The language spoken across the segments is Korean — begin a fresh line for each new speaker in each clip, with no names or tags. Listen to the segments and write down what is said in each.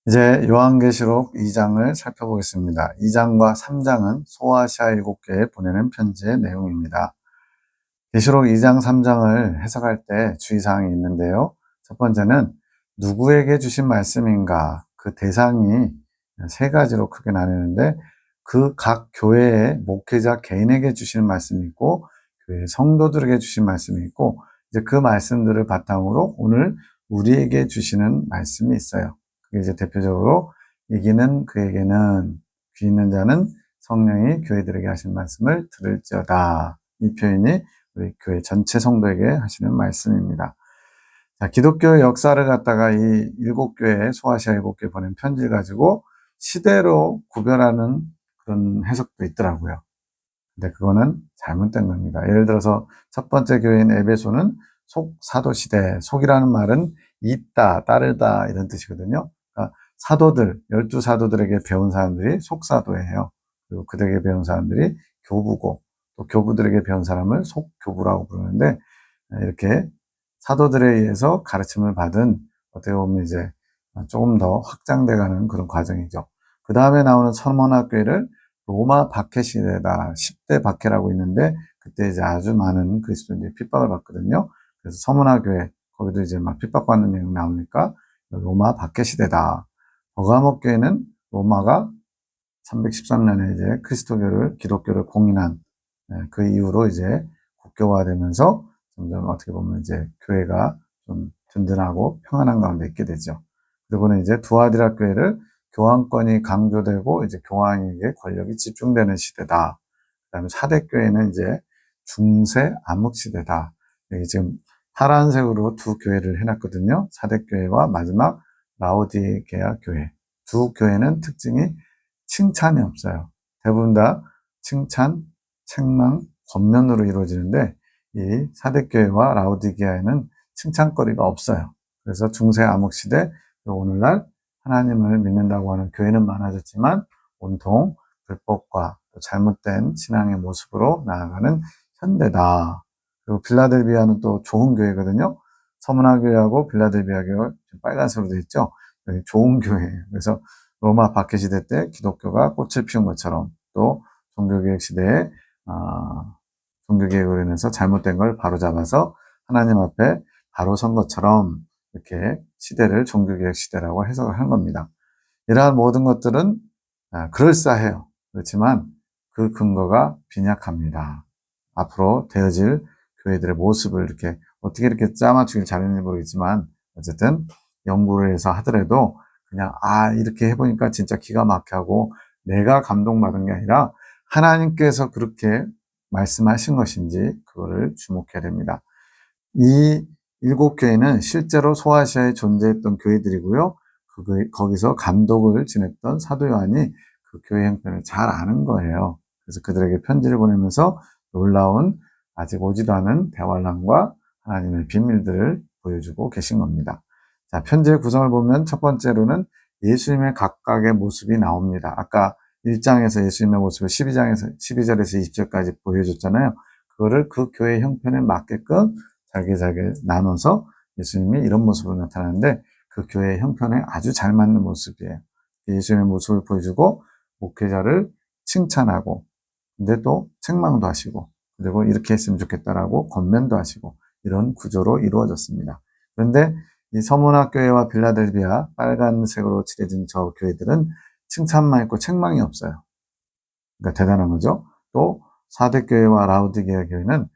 이제 요한계시록 2장을 살펴보겠습니다. 2장과 3장은 소아시아 7개에 보내는 편지의 내용입니다. 계시록 2장, 3장을 해석할 때 주의사항이 있는데요. 첫 번째는 누구에게 주신 말씀인가? 그 대상이 세 가지로 크게 나뉘는데 그 각 교회의 목회자 개인에게 주신 말씀이 있고 교회 성도들에게 주신 말씀이 있고 이제 그 말씀들을 바탕으로 오늘 우리에게 주시는 말씀이 있어요. 그게 이제 대표적으로 이기는 그에게는 귀 있는 자는 성령이 교회들에게 하신 말씀을 들을지어다. 이 표현이 우리 교회 전체 성도에게 하시는 말씀입니다. 자, 기독교의 역사를 갖다가 이 7교회, 소아시아 7교회 보낸 편지를 가지고 시대로 구별하는 그런 해석도 있더라고요. 근데 그거는 잘못된 겁니다. 예를 들어서 첫 번째 교회인 에베소는 사도 시대, 속이라는 말은 있다, 따르다 이런 뜻이거든요. 그러니까 사도들, 12사도들에게 배운 사람들이 속사도예요. 그리고 그들에게 배운 사람들이 교부고 또 교부들에게 배운 사람을 속교부라고 부르는데 이렇게 사도들에 의해서 가르침을 받은 어떻게 보면 이제 조금 더 확장돼가는 그런 과정이죠. 그 다음에 나오는 서머나교회를 로마 박해 시대다. 10대 박해라고 있는데 그때 이제 아주 많은 그리스도인들이 핍박을 받거든요. 그래서 서머나교회 거기도 이제 막 핍박받는 내용 나오니까 로마 박해 시대다. 버가모 교회는 로마가 313년에 이제 그리스도교를 기독교를 공인한 그 이후로 이제 국교화되면서 점점 어떻게 보면 이제 교회가 좀 든든하고 평안한 가운데 있게 되죠. 그리고는 이제 두아디라 교회를 교황권이 강조되고 이제 교황에게 권력이 집중되는 시대다. 그다음에 사대교회는 이제 중세 암흑 시대다. 여기 지금 파란색으로 두 교회를 해놨거든요. 사대교회와 마지막 라오디게아 교회. 두 교회는 특징이 칭찬이 없어요. 대부분 다 칭찬, 책망, 권면으로 이루어지는데 이 사대교회와 라오디게아에는 칭찬거리가 없어요. 그래서 중세 암흑시대 오늘날 하나님을 믿는다고 하는 교회는 많아졌지만 온통 불법과 잘못된 신앙의 모습으로 나아가는 현대다. 그리고 빌라델비아는 또 좋은 교회거든요. 서문화교회하고 빌라델비아 교회가 빨간색으로 되어 있죠. 여기 좋은 교회예요. 그래서 로마 박해 시대 때 기독교가 꽃을 피운 것처럼 또 종교개혁 시대에 종교개혁으로 인해서 잘못된 걸 바로잡아서 하나님 앞에 바로 선 것처럼 이렇게 시대를 종교개혁 시대라고 해석을 한 겁니다. 이러한 모든 것들은 그럴싸해요. 그렇지만 그 근거가 빈약합니다. 앞으로 되어질 교회들의 모습을 이렇게 어떻게 이렇게 짜맞추길 잘했는지 모르겠지만 어쨌든 연구를 해서 하더라도 그냥 이렇게 해보니까 진짜 기가 막히고 내가 감동받은 게 아니라 하나님께서 그렇게 말씀하신 것인지 그거를 주목해야 됩니다. 이 7교회는 실제로 소아시아에 존재했던 교회들이고요. 거기서 감독을 지냈던 사도 요한이 그 교회 형편을 잘 아는 거예요. 그래서 그들에게 편지를 보내면서 놀라운 아직 오지도 않은 대환란과 하나님의 비밀들을 보여주고 계신 겁니다. 자, 편지의 구성을 보면 첫 번째로는 예수님의 각각의 모습이 나옵니다. 아까 1장에서 예수님의 모습을 12절에서 20절까지 보여줬잖아요. 그거를 그 교회 형편에 맞게끔 잘게 나눠서 예수님이 이런 모습으로 나타나는데 그 교회의 형편에 아주 잘 맞는 모습이에요. 예수님의 모습을 보여주고 목회자를 칭찬하고 근데 또 책망도 하시고 그리고 이렇게 했으면 좋겠다라고 권면도 하시고 이런 구조로 이루어졌습니다. 그런데 이 서문화 교회와 빌라델비아 빨간색으로 칠해진 저 교회들은 칭찬만 있고 책망이 없어요. 그러니까 대단한 거죠. 또 사대교회와 라우디게아 교회는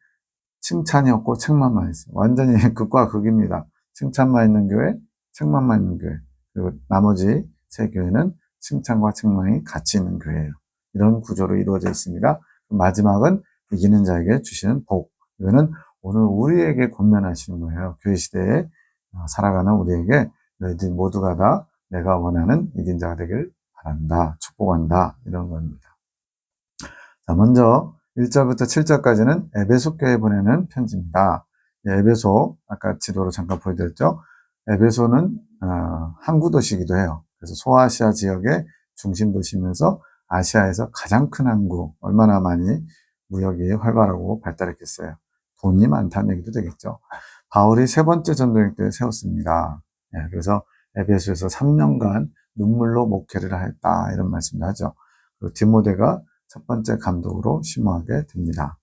칭찬이 없고 책망만 있어요. 완전히 극과 극입니다. 칭찬만 있는 교회, 책망만 있는 교회. 그리고 나머지 세 교회는 칭찬과 책망이 같이 있는 교회예요. 이런 구조로 이루어져 있습니다. 마지막은 이기는 자에게 주시는 복. 이거는 오늘 우리에게 권면하시는 거예요. 교회 시대에 살아가는 우리에게 너희들 모두가 다 내가 원하는 이긴 자가 되길 바란다. 축복한다. 이런 겁니다. 자, 먼저 1절부터 7절까지는 에베소 교회에 보내는 편지입니다. 에베소, 아까 지도로 잠깐 보여드렸죠. 에베소는 항구 도시이기도 해요. 그래서 소아시아 지역의 중심 도시면서 아시아에서 가장 큰 항구, 얼마나 많이 무역이 활발하고 발달했겠어요. 돈이 많다는 얘기도 되겠죠. 바울이 세 번째 전도행 때 세웠습니다. 그래서 에베소에서 3년간 눈물로 목회를 하였다. 이런 말씀을 하죠. 그리고 디모데가 첫 번째 감독으로 심호하게 됩니다.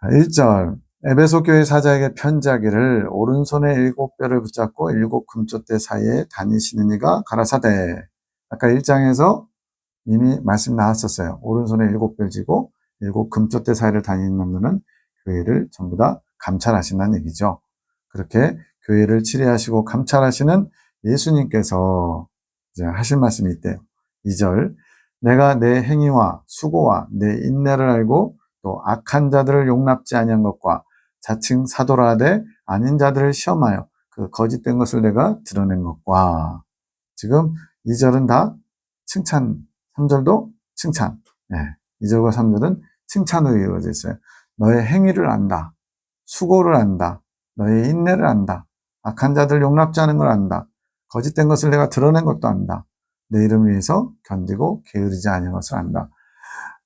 1절 에베소 교회 사자에게 편지하기를 오른손에 7뼈를 붙잡고 7 금쪽대 사이에 다니시는 이가 가라사대. 아까 1장에서 이미 말씀 나왔었어요. 오른손에 7뼈를 쥐고 7 금쪽대 사이를 다니는 분은 교회를 전부 다 감찰하신다는 얘기죠. 그렇게 교회를 치리하시고 감찰하시는 예수님께서 이제 하실 말씀이 있대요. 2절 내가 내 행위와 수고와 내 인내를 알고 또 악한 자들을 용납지 아니한 것과 자칭 사도라 하되 아닌 자들을 시험하여 그 거짓된 것을 내가 드러낸 것과. 지금 2절은 다 칭찬, 3절도 칭찬. 2절과 3절은 칭찬으로 이루어져 있어요. 너의 행위를 안다. 수고를 안다. 너의 인내를 안다. 악한 자들 용납지 않은 걸 안다. 거짓된 것을 내가 드러낸 것도 안다. 내 이름을 위해서 견디고 게으르지 아니한 것을 안다.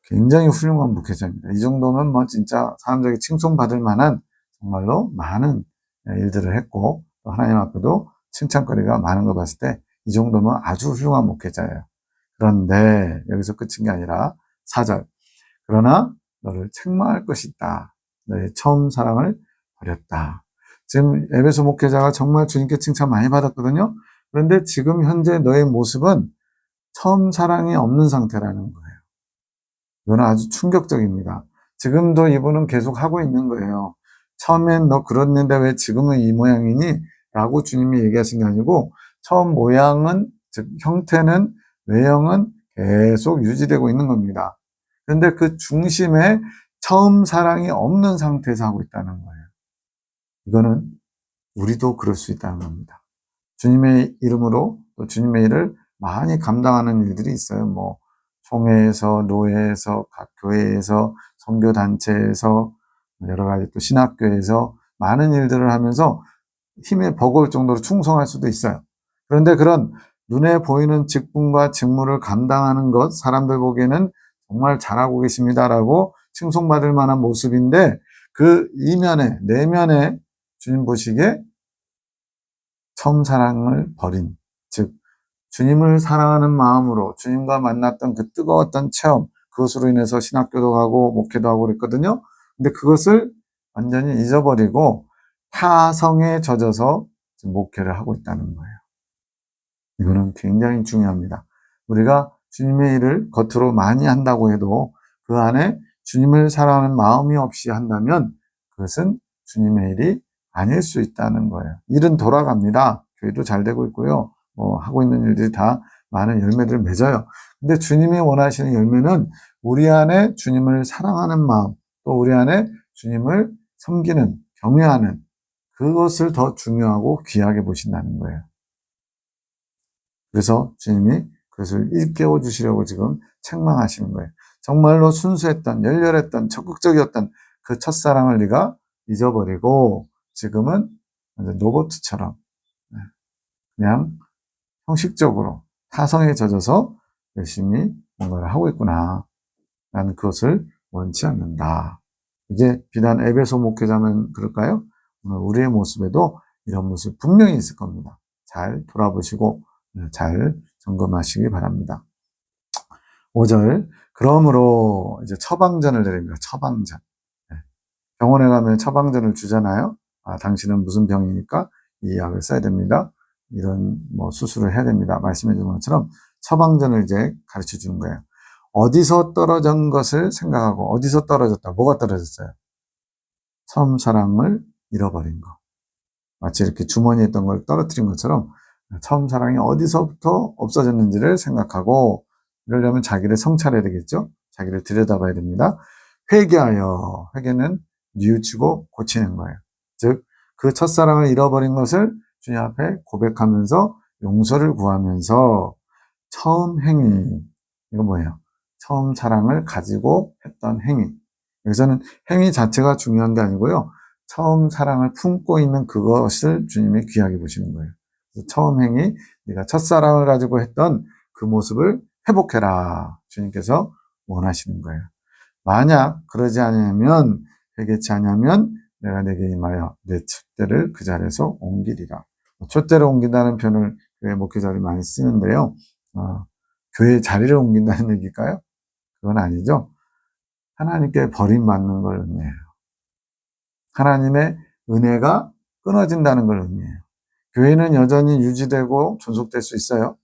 굉장히 훌륭한 목회자입니다. 이 정도면 뭐 진짜 사람들에게 칭송받을 만한 정말로 많은 일들을 했고 또 하나님 앞에도 칭찬거리가 많은 거 봤을 때 이 정도면 아주 훌륭한 목회자예요. 그런데 여기서 끝인 게 아니라 4절 그러나 너를 책망할 것이 있다. 너의 처음 사랑을 버렸다. 지금 에베소 목회자가 정말 주님께 칭찬 많이 받았거든요. 그런데 지금 현재 너의 모습은 처음 사랑이 없는 상태라는 거예요. 이건 아주 충격적입니다. 지금도 이분은 계속 하고 있는 거예요. 처음엔 너 그랬는데 왜 지금은 이 모양이니? 라고 주님이 얘기하신 게 아니고 처음 모양은, 즉 형태는, 외형은 계속 유지되고 있는 겁니다. 그런데 그 중심에 처음 사랑이 없는 상태에서 하고 있다는 거예요. 이거는 우리도 그럴 수 있다는 겁니다. 주님의 이름으로 또 주님의 일을 많이 감당하는 일들이 있어요. 뭐 총회에서, 노회에서, 각 교회에서, 선교단체에서, 여러 가지 또 신학교에서 많은 일들을 하면서 힘에 버거울 정도로 충성할 수도 있어요. 그런데 그런 눈에 보이는 직분과 직무를 감당하는 것, 사람들 보기에는 정말 잘하고 계십니다라고 칭송받을 만한 모습인데 그 이면에, 내면에 주님 보시기에 처음 사랑을 버린, 즉 주님을 사랑하는 마음으로 주님과 만났던 그 뜨거웠던 체험, 그것으로 인해서 신학교도 가고 목회도 하고 그랬거든요. 근데 그것을 완전히 잊어버리고 타성에 젖어서 목회를 하고 있다는 거예요. 이거는 굉장히 중요합니다. 우리가 주님의 일을 겉으로 많이 한다고 해도 그 안에 주님을 사랑하는 마음이 없이 한다면 그것은 주님의 일이 아닐 수 있다는 거예요. 일은 돌아갑니다. 교회도 잘 되고 있고요. 하고 있는 일들이 다 많은 열매들을 맺어요. 근데 주님이 원하시는 열매는 우리 안에 주님을 사랑하는 마음, 또 우리 안에 주님을 섬기는, 경외하는 그것을 더 중요하고 귀하게 보신다는 거예요. 그래서 주님이 그것을 일깨워 주시려고 지금 책망하시는 거예요. 정말로 순수했던, 열렬했던, 적극적이었던 그 첫사랑을 네가 잊어버리고 지금은 로봇처럼 그냥 형식적으로 타성에 젖어서 열심히 뭔가를 하고 있구나. 나는 그것을 원치 않는다. 이게 비단 에베소 목회자만 그럴까요? 오늘 우리의 모습에도 이런 모습 분명히 있을 겁니다. 잘 돌아보시고 잘 점검하시기 바랍니다. 5절 그러므로 이제 처방전을 내립니다. 처방전. 병원에 가면 처방전을 주잖아요. 당신은 무슨 병이니까 이 약을 써야 됩니다. 이런 수술을 해야 됩니다. 말씀해 주는 것처럼 처방전을 이제 가르쳐 주는 거예요. 어디서 떨어진 것을 생각하고 어디서 떨어졌다. 뭐가 떨어졌어요? 처음 사랑을 잃어버린 거. 마치 이렇게 주머니에 있던 걸 떨어뜨린 것처럼 처음 사랑이 어디서부터 없어졌는지를 생각하고 이러려면 자기를 성찰해야 되겠죠. 자기를 들여다봐야 됩니다. 회개하여. 회개는 뉘우치고 고치는 거예요. 즉 그 첫사랑을 잃어버린 것을 주님 앞에 고백하면서 용서를 구하면서 처음 행위. 이건 뭐예요? 처음 사랑을 가지고 했던 행위. 여기서는 행위 자체가 중요한 게 아니고요. 처음 사랑을 품고 있는 그것을 주님이 귀하게 보시는 거예요. 그래서 처음 행위, 네가 첫사랑을 가지고 했던 그 모습을 회복해라. 주님께서 원하시는 거예요. 만약 그러지 않으면, 회개치 않으면 내가 내게 임하여 내 촛대를 그 자리에서 옮기리라. 촛대를 옮긴다는 표현을 교회 목회자들이 많이 쓰는데요. 교회 자리를 옮긴다는 얘기일까요? 그건 아니죠. 하나님께 버림받는 걸 의미해요. 하나님의 은혜가 끊어진다는 걸 의미해요. 교회는 여전히 유지되고 존속될 수 있어요.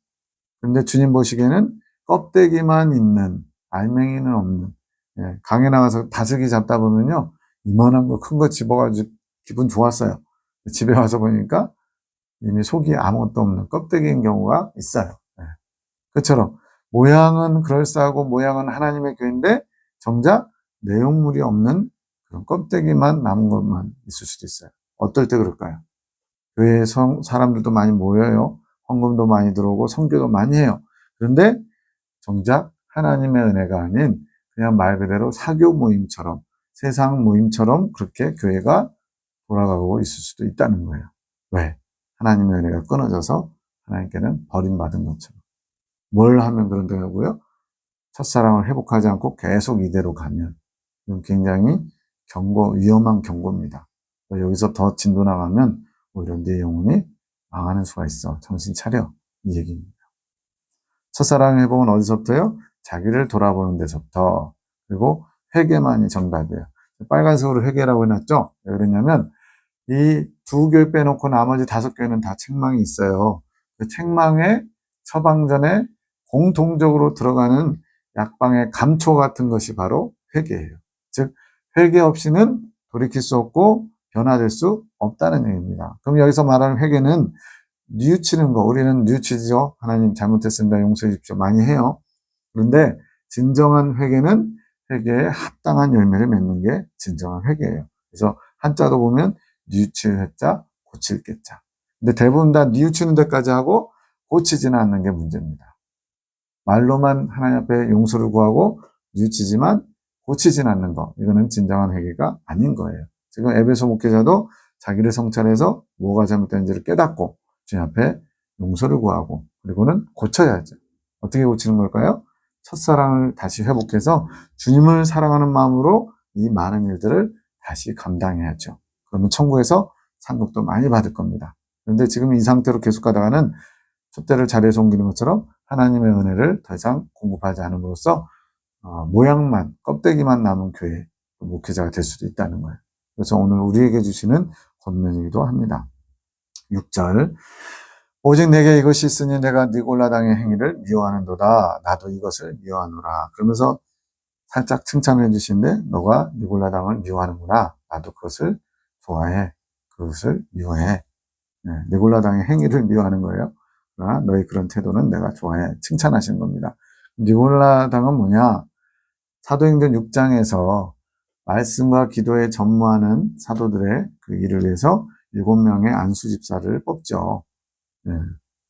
그런데 주님 보시기에는 껍데기만 있는, 알맹이는 없는, 강에 나가서 다슬기 잡다 보면요, 이만한 거 큰 거 집어가지고 기분 좋았어요. 집에 와서 보니까 이미 속이 아무것도 없는 껍데기인 경우가 있어요. 그처럼 모양은 그럴싸하고 모양은 하나님의 교회인데 정작 내용물이 없는 그런 껍데기만 남은 것만 있을 수도 있어요. 어떨 때 그럴까요? 교회에 사람들도 많이 모여요. 헌금도 많이 들어오고 선교도 많이 해요. 그런데 정작 하나님의 은혜가 아닌 그냥 말 그대로 사교 모임처럼, 세상 모임처럼 그렇게 교회가 돌아가고 있을 수도 있다는 거예요. 왜? 하나님의 은혜가 끊어져서 하나님께는 버림받은 것처럼. 뭘 하면 그런다고요? 첫사랑을 회복하지 않고 계속 이대로 가면 굉장히 위험한 경고입니다. 여기서 더 진도 나가면 오히려 네 영혼이 망하는 수가 있어. 정신 차려. 이 얘기입니다. 첫사랑 회복은 어디서부터요? 자기를 돌아보는 데서부터. 그리고 회개만이 정답이에요. 빨간색으로 회개라고 해놨죠? 왜 그러냐면 이 두 교회 빼놓고 나머지 5교회는 다 책망이 있어요. 그 책망에 처방전에 공통적으로 들어가는 약방의 감초 같은 것이 바로 회개예요. 즉 회개 없이는 돌이킬 수 없고 변화될 수 없다는 얘기입니다. 그럼 여기서 말하는 회개는 뉘우치는 거, 우리는 뉘우치죠. 하나님 잘못했습니다. 용서해 주십시오. 많이 해요. 그런데 진정한 회개는 회개에 합당한 열매를 맺는 게 진정한 회개예요. 그래서 한자도 보면 뉘우칠 회자, 고칠 개자. 근데 대부분 다 뉘우치는 데까지 하고 고치지는 않는 게 문제입니다. 말로만 하나님 앞에 용서를 구하고 뉘우치지만 고치지는 않는 거. 이거는 진정한 회개가 아닌 거예요. 지금 에베소 목회자도 자기를 성찰해서 뭐가 잘못된지를 깨닫고 주님 앞에 용서를 구하고 그리고는 고쳐야죠. 어떻게 고치는 걸까요? 첫사랑을 다시 회복해서 주님을 사랑하는 마음으로 이 많은 일들을 다시 감당해야죠. 그러면 천국에서 상급도 많이 받을 겁니다. 그런데 지금 이 상태로 계속 가다가는 촛대를 자리에서 옮기는 것처럼 하나님의 은혜를 더 이상 공급하지 않음으로써 모양만, 껍데기만 남은 교회 목회자가 될 수도 있다는 거예요. 그래서 오늘 우리에게 주시는 권면이기도 합니다. 6절 오직 내게 이것이 있으니 내가 니골라당의 행위를 미워하는도다. 나도 이것을 미워하노라. 그러면서 살짝 칭찬해 주시는데 너가 니골라당을 미워하는구나. 나도 그것을 좋아해. 그것을 미워해. 니골라당의 행위를 미워하는 거예요. 그러나 너의 그런 태도는 내가 좋아해. 칭찬하시는 겁니다. 니골라당은 뭐냐? 사도행전 6장에서 말씀과 기도에 전무하는 사도들의 그 일을 위해서 7명의 안수 집사를 뽑죠.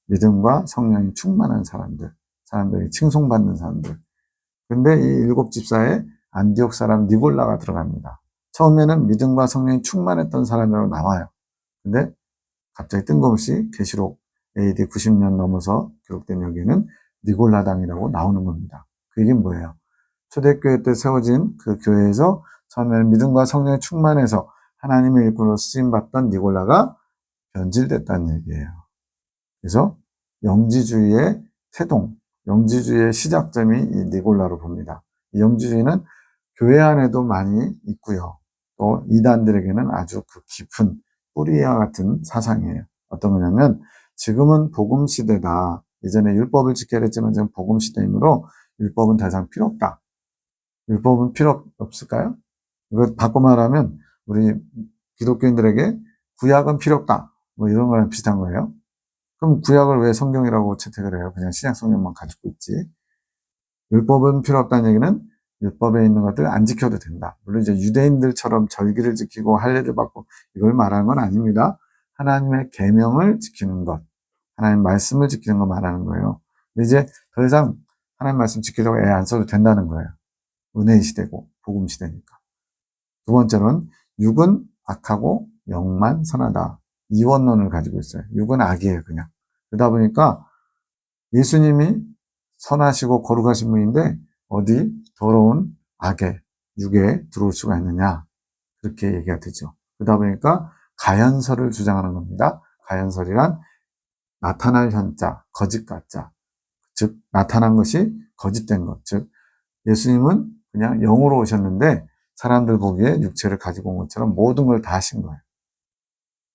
믿음과 성령이 충만한 사람들이 칭송받는 사람들. 근데 이 7 집사에 안디옥 사람 니골라가 들어갑니다. 처음에는 믿음과 성령이 충만했던 사람이라고 나와요. 근데 갑자기 뜬금없이 계시록 AD 90년 넘어서 기록된 여기는 니골라당이라고 나오는 겁니다. 그 얘기는 뭐예요? 초대교회 때 세워진 그 교회에서 처음에는 믿음과 성령이 충만해서 하나님의 일꾼으로 쓰임받던 니골라가 변질됐다는 얘기예요. 그래서 영지주의의 태동, 영지주의의 시작점이 이 니골라로 봅니다. 이 영지주의는 교회 안에도 많이 있고요. 또 이단들에게는 아주 그 깊은 뿌리와 같은 사상이에요. 어떤 거냐면 지금은 복음 시대다. 이전에 율법을 지켜야 했지만 지금 복음 시대이므로 율법은 더 이상 필요 없다. 율법은 필요 없을까요? 이거 바꿔 말하면 우리 기독교인들에게 구약은 필요 없다. 뭐 이런 거랑 비슷한 거예요. 그럼 구약을 왜 성경이라고 채택을 해요? 그냥 신약 성경만 가지고 있지. 율법은 필요 없다는 얘기는 율법에 있는 것들 안 지켜도 된다. 물론 이제 유대인들처럼 절기를 지키고 할례를 받고 이걸 말하는 건 아닙니다. 하나님의 계명을 지키는 것, 하나님 말씀을 지키는 거 말하는 거예요. 근데 이제 더 이상 하나님 말씀 지키려고 애 안 써도 된다는 거예요. 은혜의 시대고 복음 시대니까. 두 번째로는 육은 악하고 영만 선하다. 이원론을 가지고 있어요. 육은 악이에요, 그냥. 그러다 보니까 예수님이 선하시고 거룩하신 분인데 어디 더러운 악에, 육에 들어올 수가 있느냐. 그렇게 얘기가 되죠. 그러다 보니까 가연설을 주장하는 겁니다. 가연설이란 나타날 현자, 거짓 가짜, 즉 나타난 것이 거짓된 것, 즉 예수님은 그냥 영으로 오셨는데 사람들 보기에 육체를 가지고 온 것처럼 모든 걸 다 하신 거예요.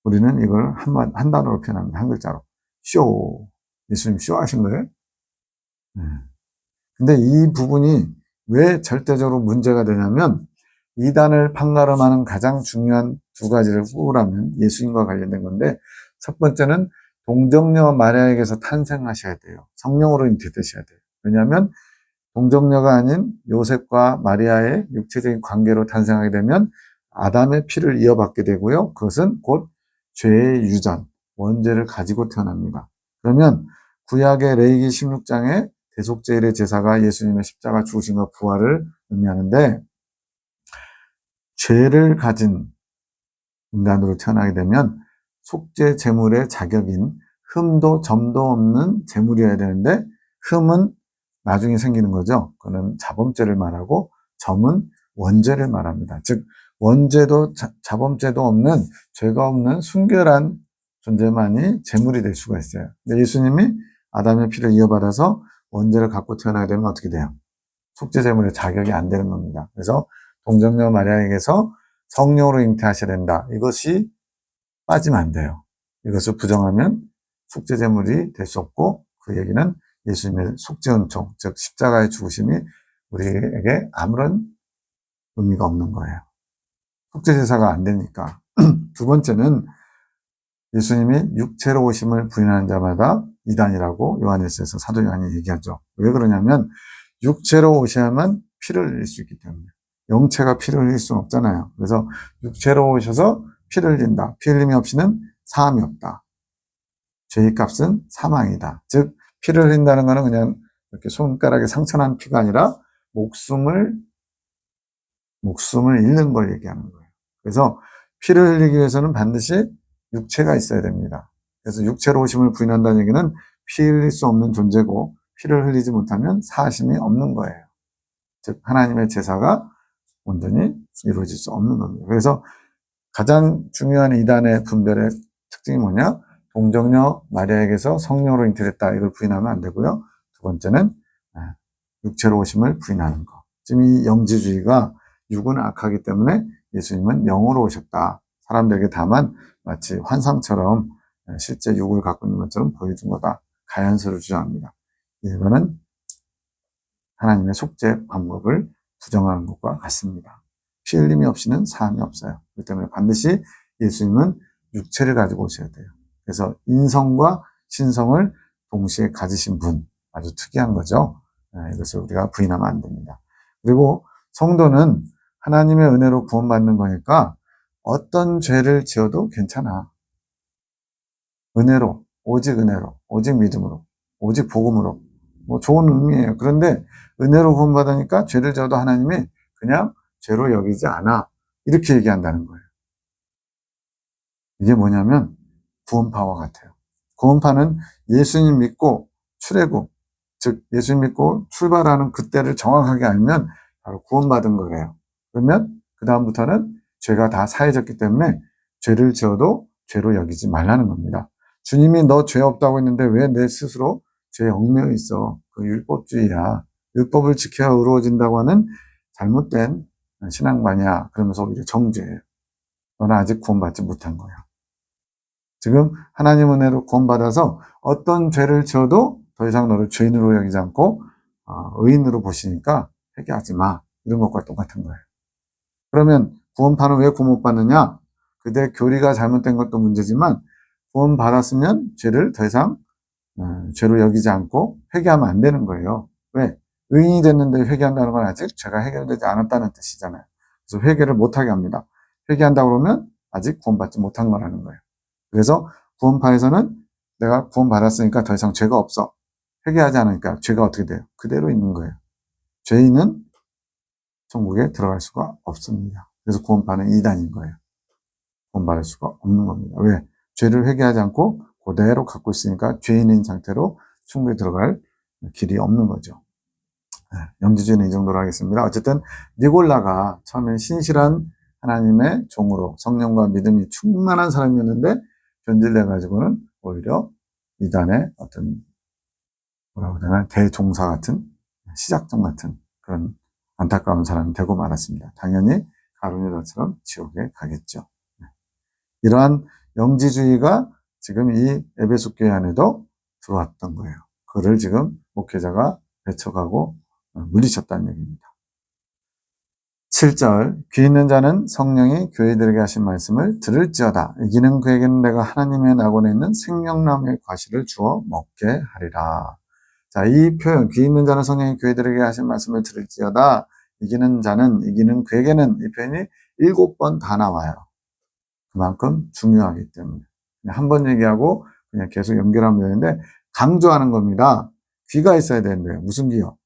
우리는 이걸 한 단어로 표현합니다. 한 글자로. 쇼. 예수님 쇼 하신 거예요? 네. 근데 이 부분이 왜 절대적으로 문제가 되냐면 이단을 판가름하는 가장 중요한 두 가지를 꼽으라면 예수님과 관련된 건데 첫 번째는 동정녀 마리아에게서 탄생하셔야 돼요. 성령으로 잉태되셔야 돼요. 왜냐하면 동정녀가 아닌 요셉과 마리아의 육체적인 관계로 탄생하게 되면 아담의 피를 이어받게 되고요. 그것은 곧 죄의 유전, 원죄를 가지고 태어납니다. 그러면 구약의 레위기 16장에 대속제일의 제사가 예수님의 십자가 죽으심과 부활을 의미하는데 죄를 가진 인간으로 태어나게 되면 속죄 제물의 자격인 흠도 점도 없는 제물이어야 되는데 흠은 나중에 생기는 거죠. 그는 자범죄를 말하고 점은 원죄를 말합니다. 즉 원죄도 자범죄도 없는 죄가 없는 순결한 존재만이 제물이 될 수가 있어요. 근데 예수님이 아담의 피를 이어받아서 원죄를 갖고 태어나게 되면 어떻게 돼요? 속죄 제물의 자격이 안 되는 겁니다. 그래서 동정녀 마리아에게서 성령으로 잉태하셔야 된다. 이것이 빠지면 안 돼요. 이것을 부정하면 속죄 제물이 될 수 없고 그 얘기는 예수님의 속죄 은총, 즉 십자가의 죽으심이 우리에게 아무런 의미가 없는 거예요. 속죄 제사가 안 되니까. 두 번째는 예수님이 육체로 오심을 부인하는 자마다 이단이라고 요한일서에서 사도 요한이 얘기하죠. 왜 그러냐면 육체로 오셔야만 피를 흘릴 수 있기 때문에. 영체가 피를 흘릴 수는 없잖아요. 그래서 육체로 오셔서 피를 흘린다. 피 흘림이 없이는 사함이 없다. 죄의 값은 사망이다. 즉 피를 흘린다는 것은 그냥 이렇게 손가락에 상처난 피가 아니라 목숨을 잃는 걸 얘기하는 거예요. 그래서 피를 흘리기 위해서는 반드시 육체가 있어야 됩니다. 그래서 육체로 오심을 부인한다는 얘기는 피 흘릴 수 없는 존재고 피를 흘리지 못하면 사하심이 없는 거예요. 즉 하나님의 제사가 온전히 이루어질 수 없는 겁니다. 그래서 가장 중요한 이단의 분별의 특징이 뭐냐? 동정녀 마리아에게서 성령으로 잉태됐다. 이걸 부인하면 안 되고요. 두 번째는 육체로 오심을 부인하는 것. 지금 이 영지주의가 육은 악하기 때문에 예수님은 영으로 오셨다. 사람들에게 다만 마치 환상처럼 실제 육을 갖고 있는 것처럼 보여준 거다. 가연서를 주장합니다. 이거는 하나님의 속죄 방법을 부정하는 것과 같습니다. 피 흘림이 없이는 사함이 없어요. 그렇기 때문에 반드시 예수님은 육체를 가지고 오셔야 돼요. 그래서 인성과 신성을 동시에 가지신 분, 아주 특이한 거죠. 이것을 우리가 부인하면 안 됩니다. 그리고 성도는 하나님의 은혜로 구원받는 거니까 어떤 죄를 지어도 괜찮아. 은혜로, 오직 은혜로, 오직 믿음으로, 오직 복음으로. 뭐 좋은 의미예요. 그런데 은혜로 구원받으니까 죄를 지어도 하나님이 그냥 죄로 여기지 않아. 이렇게 얘기한다는 거예요. 이게 뭐냐면 구원파와 같아요. 구원파는 예수님 믿고 출애굽, 즉 예수님 믿고 출발하는 그때를 정확하게 알면 바로 구원받은 거예요. 그러면 그 다음부터는 죄가 다 사해졌기 때문에 죄를 지어도 죄로 여기지 말라는 겁니다. 주님이 너 죄 없다고 했는데 왜 내 스스로 죄에 얽매여 있어? 그 율법주의야. 율법을 지켜야 의로워진다고 하는 잘못된 신앙관이야. 그러면서 오히려 정죄해요. 너는 아직 구원받지 못한 거야. 지금 하나님 은혜로 구원받아서 어떤 죄를 지어도 더 이상 너를 죄인으로 여기지 않고 의인으로 보시니까 회개하지 마. 이런 것과 똑같은 거예요. 그러면 구원파는 왜 구원 못 받느냐? 그대 교리가 잘못된 것도 문제지만 구원 받았으면 죄를 더 이상 죄로 여기지 않고 회개하면 안 되는 거예요. 왜? 의인이 됐는데 회개한다는 건 아직 죄가 해결되지 않았다는 뜻이잖아요. 그래서 회개를 못하게 합니다. 회개한다고 그러면 아직 구원받지 못한 거라는 거예요. 그래서 구원파에서는 내가 구원받았으니까 더 이상 죄가 없어. 회개하지 않으니까 죄가 어떻게 돼요? 그대로 있는 거예요. 죄인은 천국에 들어갈 수가 없습니다. 그래서 구원파는 이단인 거예요. 구원받을 수가 없는 겁니다. 왜? 죄를 회개하지 않고 그대로 갖고 있으니까 죄인인 상태로 천국에 들어갈 길이 없는 거죠. 영지주의는 이 정도로 하겠습니다. 어쨌든 니골라가 처음에 신실한 하나님의 종으로 성령과 믿음이 충만한 사람이었는데 변질돼가지고는 오히려 이단의 어떤 뭐라고 해야 되나 대종사 같은 시작점 같은 그런 안타까운 사람이 되고 말았습니다. 당연히 가룟 유다처럼 지옥에 가겠죠. 이러한 영지주의가 지금 이 에베소 교회 안에도 들어왔던 거예요. 그를 지금 목회자가 배척하고 물리쳤다는 얘기입니다. 7절 귀 있는 자는 성령이 교회들에게 하신 말씀을 들을지어다. 이기는 그에게는 내가 하나님의 낙원에 있는 생명나무의 과실을 주어 먹게 하리라. 자, 이 표현 귀 있는 자는 성령이 교회들에게 하신 말씀을 들을지어다. 이기는 자는 이기는 그에게는 이 표현이 7번 다 나와요. 그만큼 중요하기 때문에 한 번 얘기하고 그냥 계속 연결하면 되는데 강조하는 겁니다. 귀가 있어야 되는데 무슨 귀요?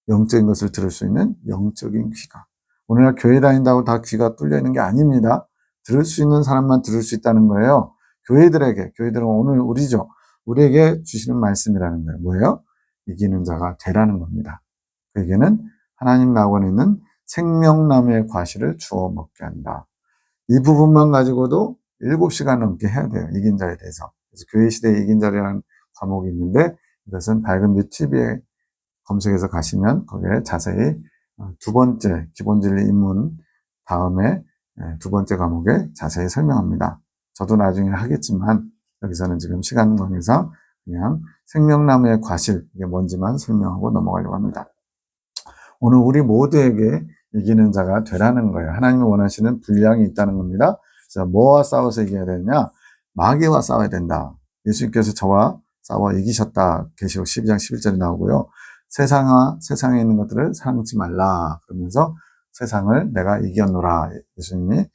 영적인 것을 들을 수 있는 영적인 귀가. 오늘날 교회 다닌다고 다 귀가 뚫려 있는 게 아닙니다. 들을 수 있는 사람만 들을 수 있다는 거예요. 교회들은 오늘 우리죠. 우리에게 주시는 말씀이라는 거예요. 뭐예요? 이기는 자가 되라는 겁니다. 그에게는 하나님 낙원에 있는 생명나무의 과실을 주워 먹게 한다. 이 부분만 가지고도 7시간 넘게 해야 돼요. 이긴 자에 대해서. 그래서 교회 시대의 이긴 자라는 과목이 있는데 이것은 밝은빛 TV에 검색해서 가시면 거기에 자세히 두 번째 기본진리 입문 다음에 두 번째 과목에 자세히 설명합니다. 저도 나중에 하겠지만 여기서는 지금 시간 관계상 그냥 생명나무의 과실 이게 뭔지만 설명하고 넘어가려고 합니다. 오늘 우리 모두에게 이기는 자가 되라는 거예요. 하나님이 원하시는 분량이 있다는 겁니다. 그래서 뭐와 싸워서 이겨야 되느냐? 마귀와 싸워야 된다. 예수님께서 저와 싸워 이기셨다. 계시록 12장 11절에 나오고요. 세상에 있는 것들을 사랑치 말라. 그러면서 세상을 내가 이겼노라. 예수님이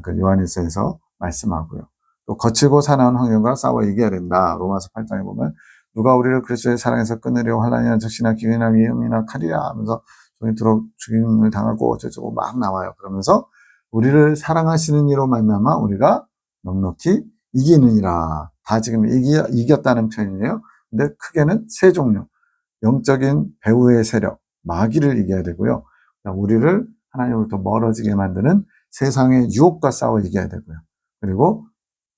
그 요한일서에서 말씀하고요. 또 거칠고 사나운 환경과 싸워 이겨야 된다. 로마서 8장에 보면 누가 우리를 그리스도의 사랑에서 끊으려고 환난이나 적시나 기근이나 위험이나 칼이라 하면서 종이토록 죽임을 당하고 어쩌고 막 나와요. 그러면서 우리를 사랑하시는 이로 말미암아 우리가 넉넉히 이기느니라. 다 지금 이겼다는 표현이에요. 근데 크게는 세 종류. 영적인 배후의 세력, 마귀를 이겨야 되고요. 우리를 하나님으로부터 멀어지게 만드는 세상의 유혹과 싸워 이겨야 되고요. 그리고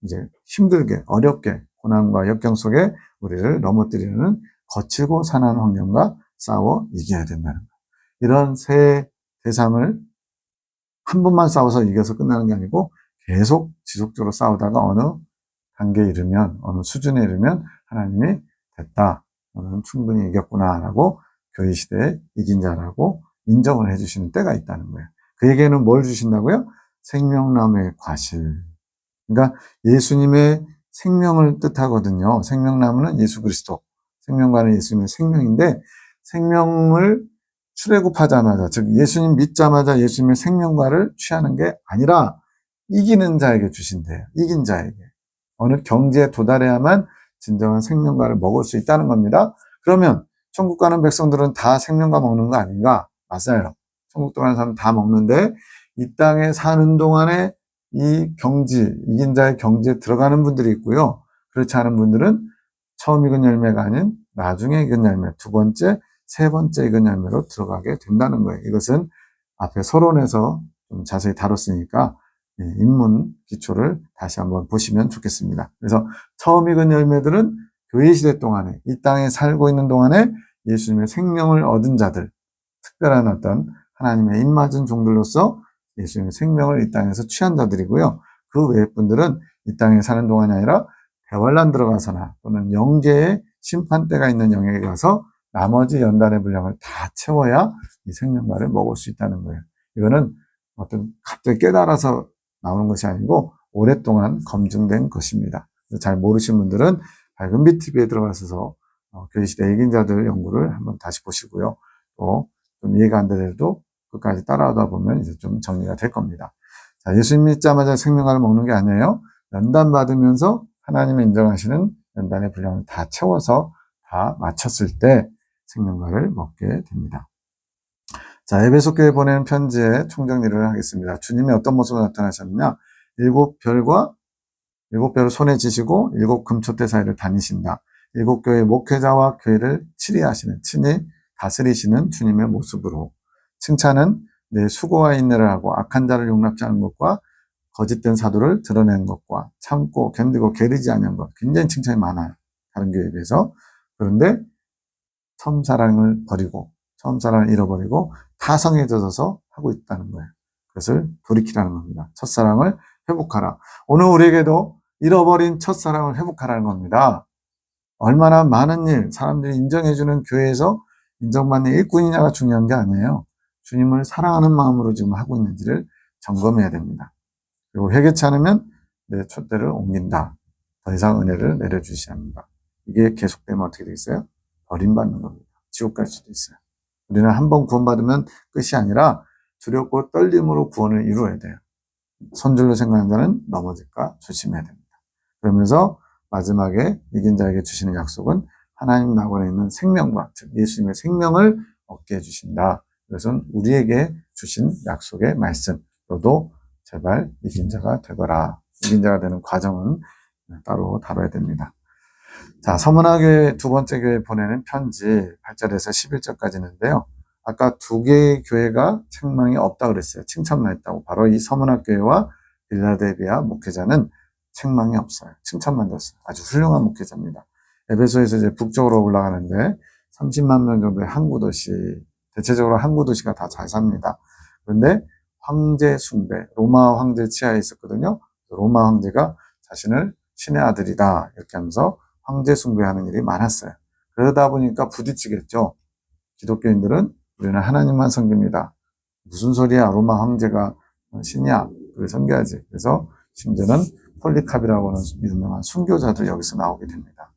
이제 힘들게, 어렵게, 고난과 역경 속에 우리를 넘어뜨리는 거칠고 사나운 환경과 싸워 이겨야 된다는 거예요. 이런 세 대상을 한 번만 싸워서 이겨서 끝나는 게 아니고 계속 지속적으로 싸우다가 어느 단계에 이르면, 어느 수준에 이르면 하나님이 됐다. 너는 충분히 이겼구나라고 교회 시대에 이긴 자라고 인정을 해주시는 때가 있다는 거예요. 그에게는 뭘 주신다고요? 생명나무의 과실. 그러니까 예수님의 생명을 뜻하거든요. 생명나무는 예수 그리스도. 생명과는 예수님의 생명인데 생명을 출애굽하자마자 즉 예수님 믿자마자 예수님의 생명과를 취하는 게 아니라 이기는 자에게 주신대요. 이긴 자에게. 어느 경지에 도달해야만 진정한 생명과를 먹을 수 있다는 겁니다. 그러면 천국 가는 백성들은 다 생명과 먹는 거 아닌가? 맞아요. 천국 가는 사람 다 먹는데 이 땅에 사는 동안에 이 경지, 이긴 자의 경지에 들어가는 분들이 있고요. 그렇지 않은 분들은 처음 익은 열매가 아닌 나중에 익은 열매, 두 번째, 세 번째 익은 열매로 들어가게 된다는 거예요. 이것은 앞에 서론에서 좀 자세히 다뤘으니까 입문 기초를 다시 한번 보시면 좋겠습니다. 그래서 처음 익은 열매들은 교회 시대 동안에 이 땅에 살고 있는 동안에 예수님의 생명을 얻은 자들, 특별한 어떤 하나님의 입맞은 종들로서 예수님의 생명을 이 땅에서 취한 자들이고요. 그 외의 분들은 이 땅에 사는 동안이 아니라 대환란 들어가서나 또는 영계의 심판대가 있는 영역에 가서 나머지 연단의 분량을 다 채워야 이 생명과를 먹을 수 있다는 거예요. 이거는 어떤 갑자기 깨달아서 나오는 것이 아니고 오랫동안 검증된 것입니다. 잘 모르신 분들은 밝은빛 TV에 들어가셔서 교회 시대 이긴 자들 연구를 한번 다시 보시고요. 또 좀 이해가 안 되더라도 끝까지 따라오다 보면 이제 좀 정리가 될 겁니다. 자, 예수님 믿자마자 생명과를 먹는 게 아니에요. 연단 받으면서 하나님이 인정하시는 연단의 분량을 다 채워서 다 마쳤을 때 생명과를 먹게 됩니다. 자, 에베소 교회에 보내는 편지의 총정리를 하겠습니다. 주님이 어떤 모습으로 나타나셨느냐? 7별을 손에 쥐시고 7금초대 사이를 다니신다. 7교회 목회자와 교회를 친히 다스리시는 주님의 모습으로. 칭찬은 내 수고와 인내를 하고 악한 자를 용납지 않은 것과 거짓된 사도를 드러내는 것과 참고 견디고 게으르지 않은 것. 굉장히 칭찬이 많아요. 다른 교회에 비해서. 그런데 처음 사랑을 잃어버리고 타성에 젖어서 하고 있다는 거예요. 그것을 돌이키라는 겁니다. 첫사랑을 회복하라. 오늘 우리에게도 잃어버린 첫사랑을 회복하라는 겁니다. 얼마나 많은 일, 사람들이 인정해주는 교회에서 인정받는 일꾼이냐가 중요한 게 아니에요. 주님을 사랑하는 마음으로 지금 하고 있는지를 점검해야 됩니다. 그리고 회개치 않으면 내 촛대를 옮긴다. 더 이상 은혜를 내려주시지 않는다. 이게 계속되면 어떻게 되겠어요? 버림받는 겁니다. 지옥 갈 수도 있어요. 우리는 한 번 구원받으면 끝이 아니라 두렵고 떨림으로 구원을 이루어야 돼요. 손줄로 생각하는 자는 넘어질까 조심해야 됩니다. 그러면서 마지막에 이긴 자에게 주시는 약속은 하나님 나라에 있는 생명과, 즉 예수님의 생명을 얻게 해주신다. 이것은 우리에게 주신 약속의 말씀. 너도 제발 이긴 자가 되거라. 이긴 자가 되는 과정은 따로 다뤄야 됩니다. 자, 서문화교회 두 번째 교회 보내는 편지 8절에서 11절까지 있는데요. 아까 두 개의 교회가 책망이 없다 그랬어요. 칭찬만 했다고. 바로 이 서문화교회와 빌라델비아 목회자는 책망이 없어요. 칭찬만 줬어요. 아주 훌륭한 목회자입니다. 에베소에서 이제 북쪽으로 올라가는데 30만 명 정도의 항구 도시, 대체적으로 항구 도시가 다 잘 삽니다. 그런데 황제 숭배, 로마 황제 치하에 있었거든요. 로마 황제가 자신을 신의 아들이다 이렇게 하면서 황제 숭배하는 일이 많았어요. 그러다 보니까 부딪히겠죠. 기독교인들은 우리는 하나님만 섬깁니다. 무슨 소리야? 로마 황제가 신이야. 그걸 섬겨야지. 그래서 심지어는 폴리캅이라고 하는 유명한 순교자들 여기서 나오게 됩니다.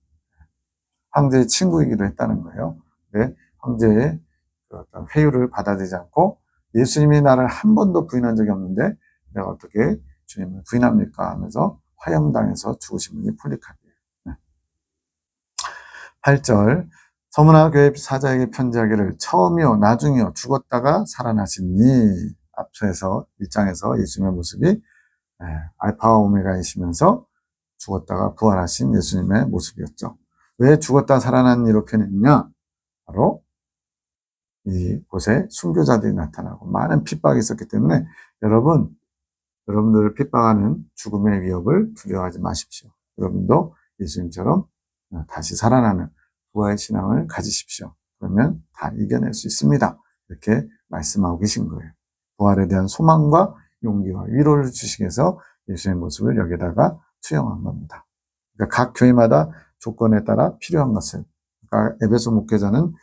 황제의 친구이기도 했다는 거예요. 근데 황제의 어떤 회유를 받아들이지 않고 예수님이 나를 한 번도 부인한 적이 없는데 내가 어떻게 주님을 부인합니까? 하면서 화형당해서 죽으신 분이 폴리캅이에요. 8절 서문화교회 사자에게 편지하기를 처음이요 나중이요 죽었다가 살아나시니 앞서서 1장에서 예수님의 모습이 알파와 오메가이시면서 죽었다가 부활하신 예수님의 모습이었죠. 왜 죽었다 살아난 이렇게 냈냐? 바로 이곳에 순교자들이 나타나고 많은 핍박이 있었기 때문에 여러분들을 핍박하는 죽음의 위협을 두려워하지 마십시오. 여러분도 예수님처럼 다시 살아나는 부활의 신앙을 가지십시오. 그러면 다 이겨낼 수 있습니다. 이렇게 말씀하고 계신 거예요. 부활에 대한 소망과 용기와 위로를 주시기 위해서 예수의 모습을 여기다가 투영한 겁니다. 그러니까 각 교회마다 조건에 따라 필요한 것을, 그러니까 에베소 목회자는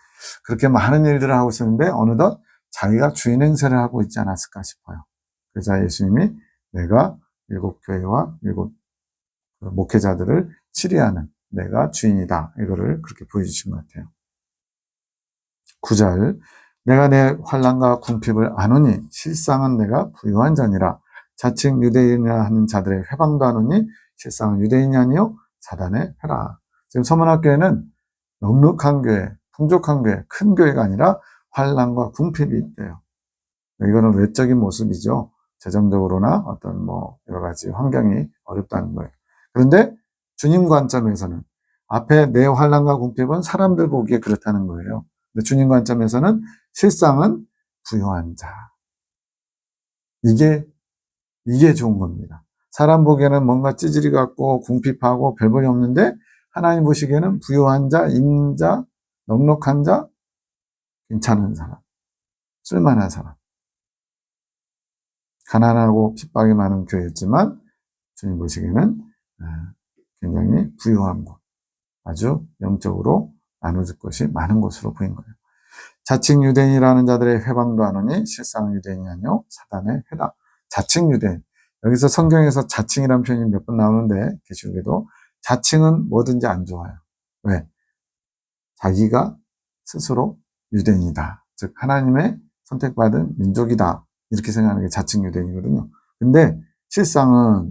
그렇게 많은 일들을 하고 있었는데 어느덧 자기가 주인 행세를 하고 있지 않았을까 싶어요. 그래서 예수님이 내가 7교회와 7 목회자들을 치리하는 내가 주인이다. 이거를 그렇게 보여주신 것 같아요. 9절 내가 내 환난과 궁핍을 아노니 실상은 내가 부유한 자니라. 자칭 유대인이라 하는 자들의 회방도 아노니 실상은 유대인이 아니요 사단의 회라. 지금 서문학교회는 넉넉한 교회, 풍족한 교회, 큰 교회가 아니라 환난과 궁핍이 있대요. 이거는 외적인 모습이죠. 재정적으로나 어떤 여러 가지 환경이 어렵다는 거예요. 그런데 주님 관점에서는 앞에 내 환난과 궁핍은 사람들 보기에 그렇다는 거예요. 근데 주님 관점에서는 실상은 부유한 자. 이게 좋은 겁니다. 사람 보기에는 뭔가 찌질이 같고 궁핍하고 별 볼이 없는데 하나님 보시기에는 부유한 자, 인자, 넉넉한 자, 괜찮은 사람, 쓸만한 사람. 가난하고 핍박이 많은 교회였지만 주님 보시기에는 굉장히 부유한 곳, 아주 영적으로 나눠줄 것이 많은 곳으로 보인 거예요. 자칭 유대인이라는 자들의 회방도 하노니 실상은 유대인이 아니요 사단의 회다. 자칭 유대인. 여기서 성경에서 자칭이라는 표현이 몇 번 나오는데 계시록에도 자칭은 뭐든지 안 좋아요. 왜? 자기가 스스로 유대인이다. 즉 하나님의 선택받은 민족이다. 이렇게 생각하는 게 자칭 유대인이거든요. 근데 실상은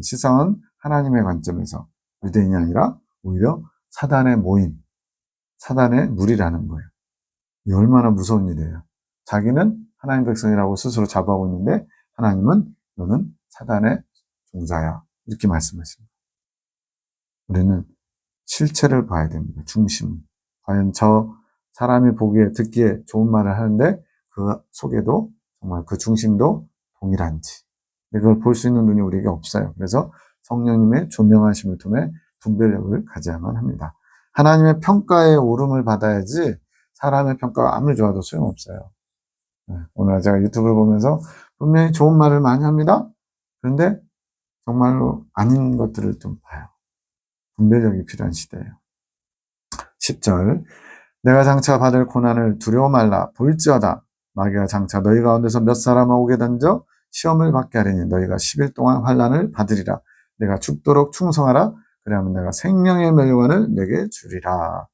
하나님의 관점에서 유대인이 아니라 오히려 사단의 모임, 사단의 무리라는 거예요. 이 얼마나 무서운 일이에요. 자기는 하나님 백성이라고 스스로 자부하고 있는데 하나님은 너는 사단의 종자야. 이렇게 말씀하십니다. 우리는 실체를 봐야 됩니다. 중심. 과연 저 사람이 보기에 듣기에 좋은 말을 하는데 그 속에도 정말 그 중심도 동일한지. 이걸 볼 수 있는 눈이 우리에게 없어요. 그래서 성령님의 조명하심을 통해 분별력을 가져야만 합니다. 하나님의 평가에 오름을 받아야지 사람의 평가가 아무리 좋아도 소용없어요. 오늘 제가 유튜브를 보면서 분명히 좋은 말을 많이 합니다. 그런데 정말로 아닌 것들을 좀 봐요. 분별력이 필요한 시대예요. 10절 내가 장차 받을 고난을 두려워 말라. 볼지어다 마귀가 장차 너희 가운데서 몇 사람을 오게 던져 시험을 받게 하리니 너희가 10일 동안 환난을 받으리라. 내가 죽도록 충성하라. 그래야면 내가 생명의 멸류관을 내게 주리라.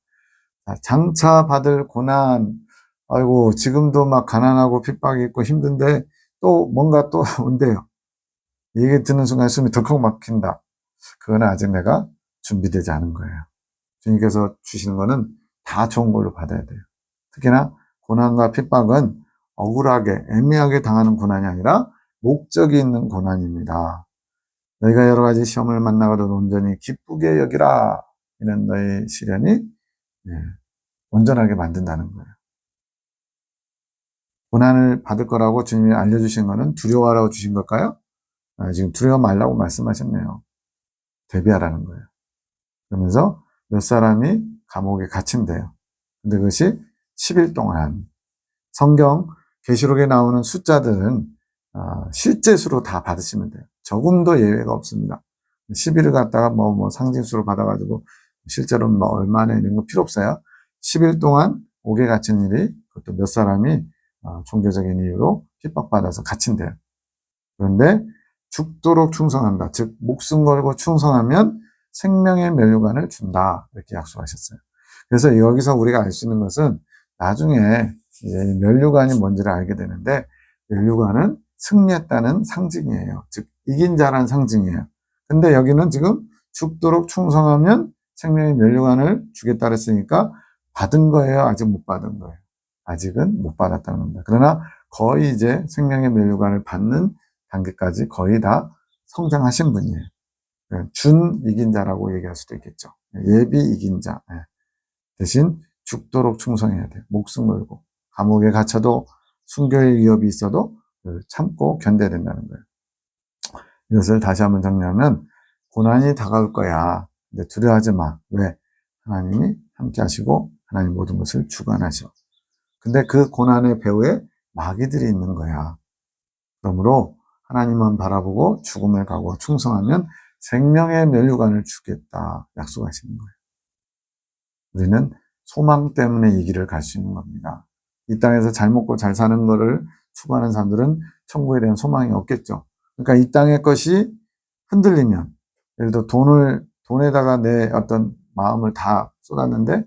장차 받을 고난, 아이고 지금도 막 가난하고 핍박이 있고 힘든데 또 뭔가 또 온대요. 얘기 듣는 순간 숨이 덜컥 막힌다. 그건 아직 내가 준비되지 않은 거예요. 주님께서 주시는 거는 다 좋은 걸로 받아야 돼요. 특히나 고난과 핍박은 억울하게 애매하게 당하는 고난이 아니라 목적이 있는 고난입니다. 너희가 여러 가지 시험을 만나가도 온전히 기쁘게 여기라. 이는 너희 시련이 온전하게 만든다는 거예요. 고난을 받을 거라고 주님이 알려주신 거는 두려워하라고 주신 걸까요? 지금 두려워 말라고 말씀하셨네요. 대비하라는 거예요. 그러면서 몇 사람이 감옥에 갇힌대요. 근데 그것이 10일 동안. 성경 계시록에 나오는 숫자들은 실제 수로 다 받으시면 돼요. 조금도 예외가 없습니다. 10일을 갖다가 뭐 상징수로 받아가지고 실제로 뭐 얼마나 이런 거 필요 없어요. 10일 동안 옥에 갇힌 일이 그것도 몇 사람이 종교적인 이유로 핍박받아서 갇힌대요. 그런데 죽도록 충성한다. 즉 목숨 걸고 충성하면 생명의 멸류관을 준다. 이렇게 약속하셨어요. 그래서 여기서 우리가 알 수 있는 것은 나중에 멸류관이 뭔지를 알게 되는데 멸류관은 승리했다는 상징이에요. 즉 이긴 자라는 상징이에요. 근데 여기는 지금 죽도록 충성하면 생명의 멸류관을 주겠다 그랬으니까 받은 거예요? 아직 못 받은 거예요? 아직은 못 받았다는 겁니다. 그러나 거의 이제 생명의 멸류관을 받는 단계까지 거의 다 성장하신 분이에요. 준 이긴 자라고 얘기할 수도 있겠죠. 예비 이긴 자. 대신 죽도록 충성해야 돼요. 목숨 걸고. 감옥에 갇혀도 순교의 위협이 있어도 참고 견뎌야 된다는 거예요. 이것을 다시 한번 정리하면 고난이 다가올 거야. 근데 두려워하지 마. 왜? 하나님이 함께 하시고 하나님 모든 것을 주관하셔. 근데 그 고난의 배후에 마귀들이 있는 거야. 그러므로 하나님만 바라보고 죽음을 각오하고 충성하면 생명의 멸류관을 주겠다 약속하시는 거예요. 우리는 소망 때문에 이 길을 갈 수 있는 겁니다. 이 땅에서 잘 먹고 잘 사는 거를 추구하는 사람들은 천국에 대한 소망이 없겠죠. 그러니까 이 땅의 것이 흔들리면, 예를 들어 돈에다가 내 어떤 마음을 다 쏟았는데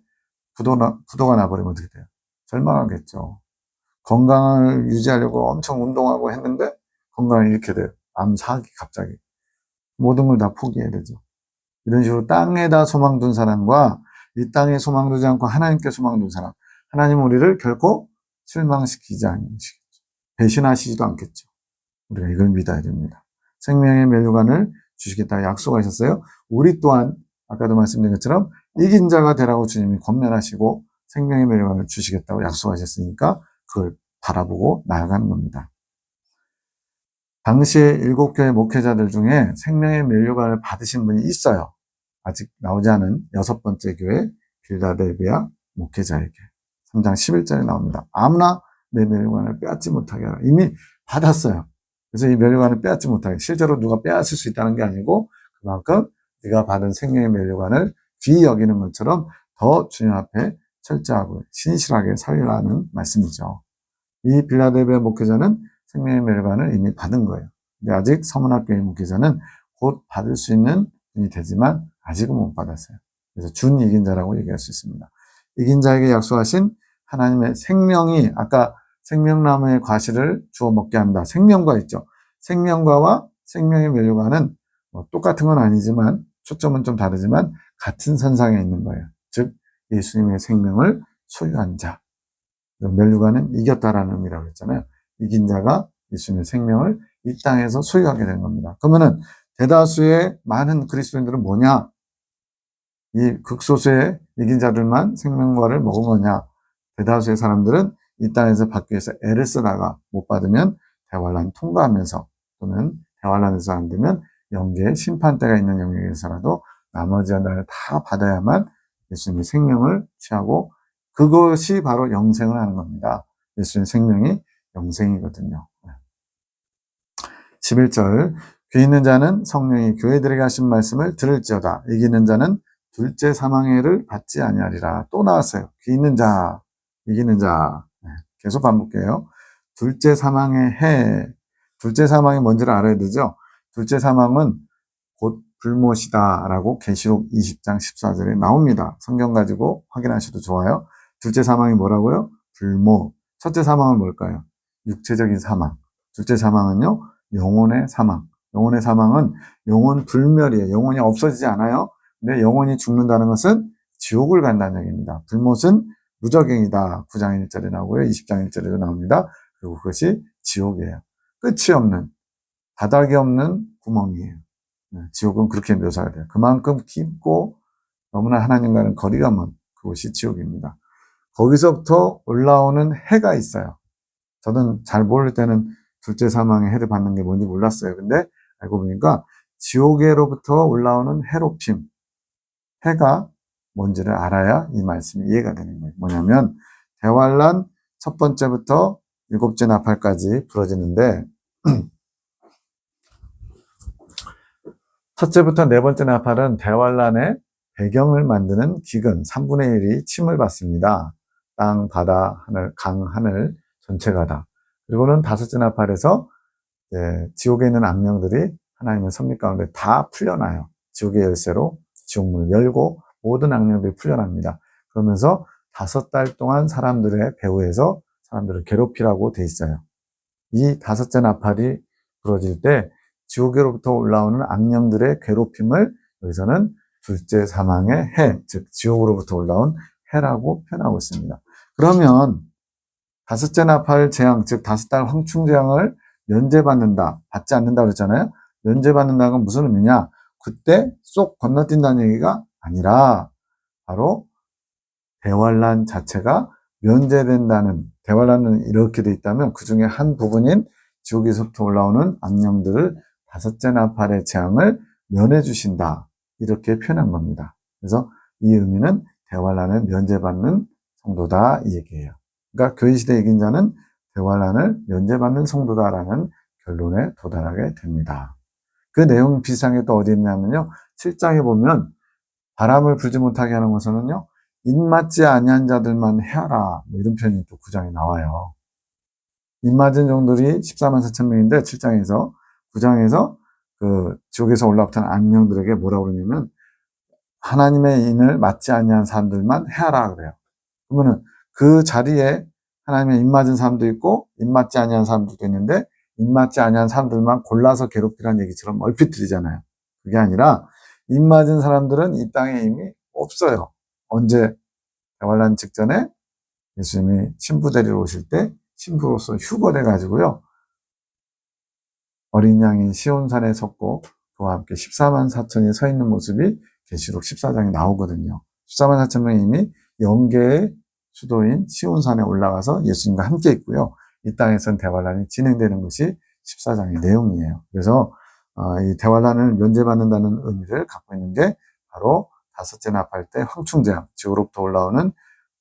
부도가 나버리면 어떻게 돼요? 절망하겠죠. 건강을 유지하려고 엄청 운동하고 했는데 건강이 이렇게 돼요. 암 사기 갑자기. 모든 걸 다 포기해야 되죠. 이런 식으로 땅에다 소망 둔 사람과 이 땅에 소망 두지 않고 하나님께 소망 둔 사람. 하나님은 우리를 결코 실망시키지 않으시겠죠. 배신하시지도 않겠죠. 우리가 이걸 믿어야 됩니다. 생명의 멸류관을 주시겠다 약속하셨어요. 우리 또한 아까도 말씀드린 것처럼 이긴 자가 되라고 주님이 권면하시고 생명의 멸류관을 주시겠다고 약속하셨으니까 그걸 바라보고 나아가는 겁니다. 당시에 7교회 목회자들 중에 생명의 멸류관을 받으신 분이 있어요. 아직 나오지 않은 6번째 교회 빌라델비아 목회자에게 3장 11절에 나옵니다. 아무나 내 멸류관을 빼앗지 못하게 하라. 이미 받았어요. 그래서 이 멸류관을 빼앗지 못하게, 실제로 누가 빼앗을 수 있다는 게 아니고 그만큼 네가 받은 생명의 멸류관을 귀히 여기는 것처럼 더 주님 앞에 철저하고 신실하게 살리라는 말씀이죠. 이 빌라델비아 목회자는 생명의 멸류관을 이미 받은 거예요. 근데 아직 서문학교의 목회자는 곧 받을 수 있는 분이 되지만 아직은 못 받았어요. 그래서 준 이긴 자라고 얘기할 수 있습니다. 이긴 자에게 약속하신 하나님의 생명이, 아까 생명나무의 과실을 주워 먹게 한다. 생명과 있죠. 생명과와 생명의 멸류관은 똑같은 건 아니지만 초점은 좀 다르지만 같은 선상에 있는 거예요. 즉 예수님의 생명을 소유한 자. 멸류관은 이겼다라는 의미라고 했잖아요. 이긴 자가 예수님의 생명을 이 땅에서 소유하게 되는 겁니다. 그러면은 대다수의 많은 그리스도인들은 뭐냐? 이 극소수의 이긴 자들만 생명과를 먹은 거냐? 대다수의 사람들은 이 땅에서 받기 위해서 애를 쓰다가 못 받으면 대환란 통과하면서, 또는 대환란에서 안 되면 영계의 심판대가 있는 영역에서라도 나머지 하나를 다 받아야만 예수님의 생명을 취하고 그것이 바로 영생을 하는 겁니다. 예수님의 생명이 영생이거든요. 11절 귀 있는 자는 성령이 교회들에게 하신 말씀을 들을지어다. 이기는 자는 둘째 사망의 해를 받지 아니하리라. 또 나왔어요. 귀 있는 자, 이기는 자. 계속 반복해요. 둘째 사망의 해. 둘째 사망이 뭔지를 알아야 되죠. 둘째 사망은 곧 불못이다 라고 계시록 20장 14절에 나옵니다. 성경 가지고 확인하셔도 좋아요. 둘째 사망이 뭐라고요? 불못. 첫째 사망은 뭘까요? 육체적인 사망. 둘째 사망은요, 영혼의 사망. 영혼의 사망은 영혼 불멸이에요. 영혼이 없어지지 않아요. 근데 영혼이 죽는다는 것은 지옥을 간다는 얘기입니다. 불못은 무적행이다. 9장 1절에 나오고요. 20장 1절에도 나옵니다. 그리고 그것이 지옥이에요. 끝이 없는, 바닥이 없는 구멍이에요. 지옥은 그렇게 묘사가 돼요. 그만큼 깊고 너무나 하나님과는 거리가 먼 그곳이 지옥입니다. 거기서부터 올라오는 해가 있어요. 저는 잘 모를 때는 둘째 사망의 해를 받는 게 뭔지 몰랐어요. 근데 알고 보니까 지옥에로부터 올라오는 해롭힘, 해가 뭔지를 알아야 이 말씀이 이해가 되는 거예요. 뭐냐면 대환란 첫 번째부터 일곱째 나팔까지 부러지는데 첫째부터 네 번째 나팔은 대환란의 배경을 만드는 기근 3분의 1이 침을 받습니다. 땅, 바다, 하늘, 강, 하늘 전체가 다. 그리고는 다섯째 나팔에서 지옥에 있는 악령들이 하나님의 섭리 가운데 다 풀려나요. 지옥의 열쇠로 지옥문을 열고 모든 악령들이 풀려납니다. 그러면서 5달 동안 사람들의 배후에서 사람들을 괴롭히라고 돼 있어요. 이 다섯째 나팔이 부러질 때 지옥으로부터 올라오는 악령들의 괴롭힘을 여기서는 둘째 사망의 해, 즉 지옥으로부터 올라온 해라고 표현하고 있습니다. 그러면 다섯째 나팔 재앙, 즉 5달 황충 재앙을 면제받는다, 받지 않는다 그랬잖아요. 면제받는다는 건 무슨 의미냐? 그때 쏙 건너뛴다는 얘기가 아니라 바로 대환란 자체가 면제된다는, 대환란은 이렇게 돼 있다면 그 중에 한 부분인 지옥에서부터 올라오는 악령들을 다섯째 나팔의 재앙을 면해 주신다, 이렇게 표현한 겁니다. 그래서 이 의미는 대환란을 면제받는 성도다 이 얘기예요. 그러니까 교회 시대 이긴 자는 대환란을 면제받는 성도다라는 결론에 도달하게 됩니다. 그 내용 비슷한 게 또 어디 있냐면요, 7장에 보면 바람을 불지 못하게 하는 것은요, 입맞지 아니한 자들만 해하라, 이런 표현이 또 9장에 나와요. 입맞은 종들이 14만 4천 명인데 7장에서 9장에서 그 지옥에서 올라왔던 악령들에게 뭐라고 그러냐면 하나님의 인을 맞지 아니한 사람들만 해하라 그래요. 그러면은 그 자리에 하나님의 입맞은 사람도 있고 입맞지 아니한 사람들도 있는데 입맞지 아니한 사람들만 골라서 괴롭히라는 얘기처럼 얼핏 들리잖아요. 그게 아니라 입맞은 사람들은 이 땅에 이미 없어요. 언제? 대환란 직전에 예수님이 신부 데리러 오실 때 신부로서 휴거돼 가지고요, 어린 양이 시온산에 섰고 그와 함께 14만 4천이 서 있는 모습이 계시록 14장에 나오거든요. 14만 4천 명이 이미 영계의 수도인 시온산에 올라가서 예수님과 함께 있고요. 이 땅에선 대환란이 진행되는 것이 14장의 내용이에요. 그래서 이 대환란을 면제받는다는 의미를 갖고 있는 게 바로 다섯째 나팔 때 황충재앙, 지옥으로부터 올라오는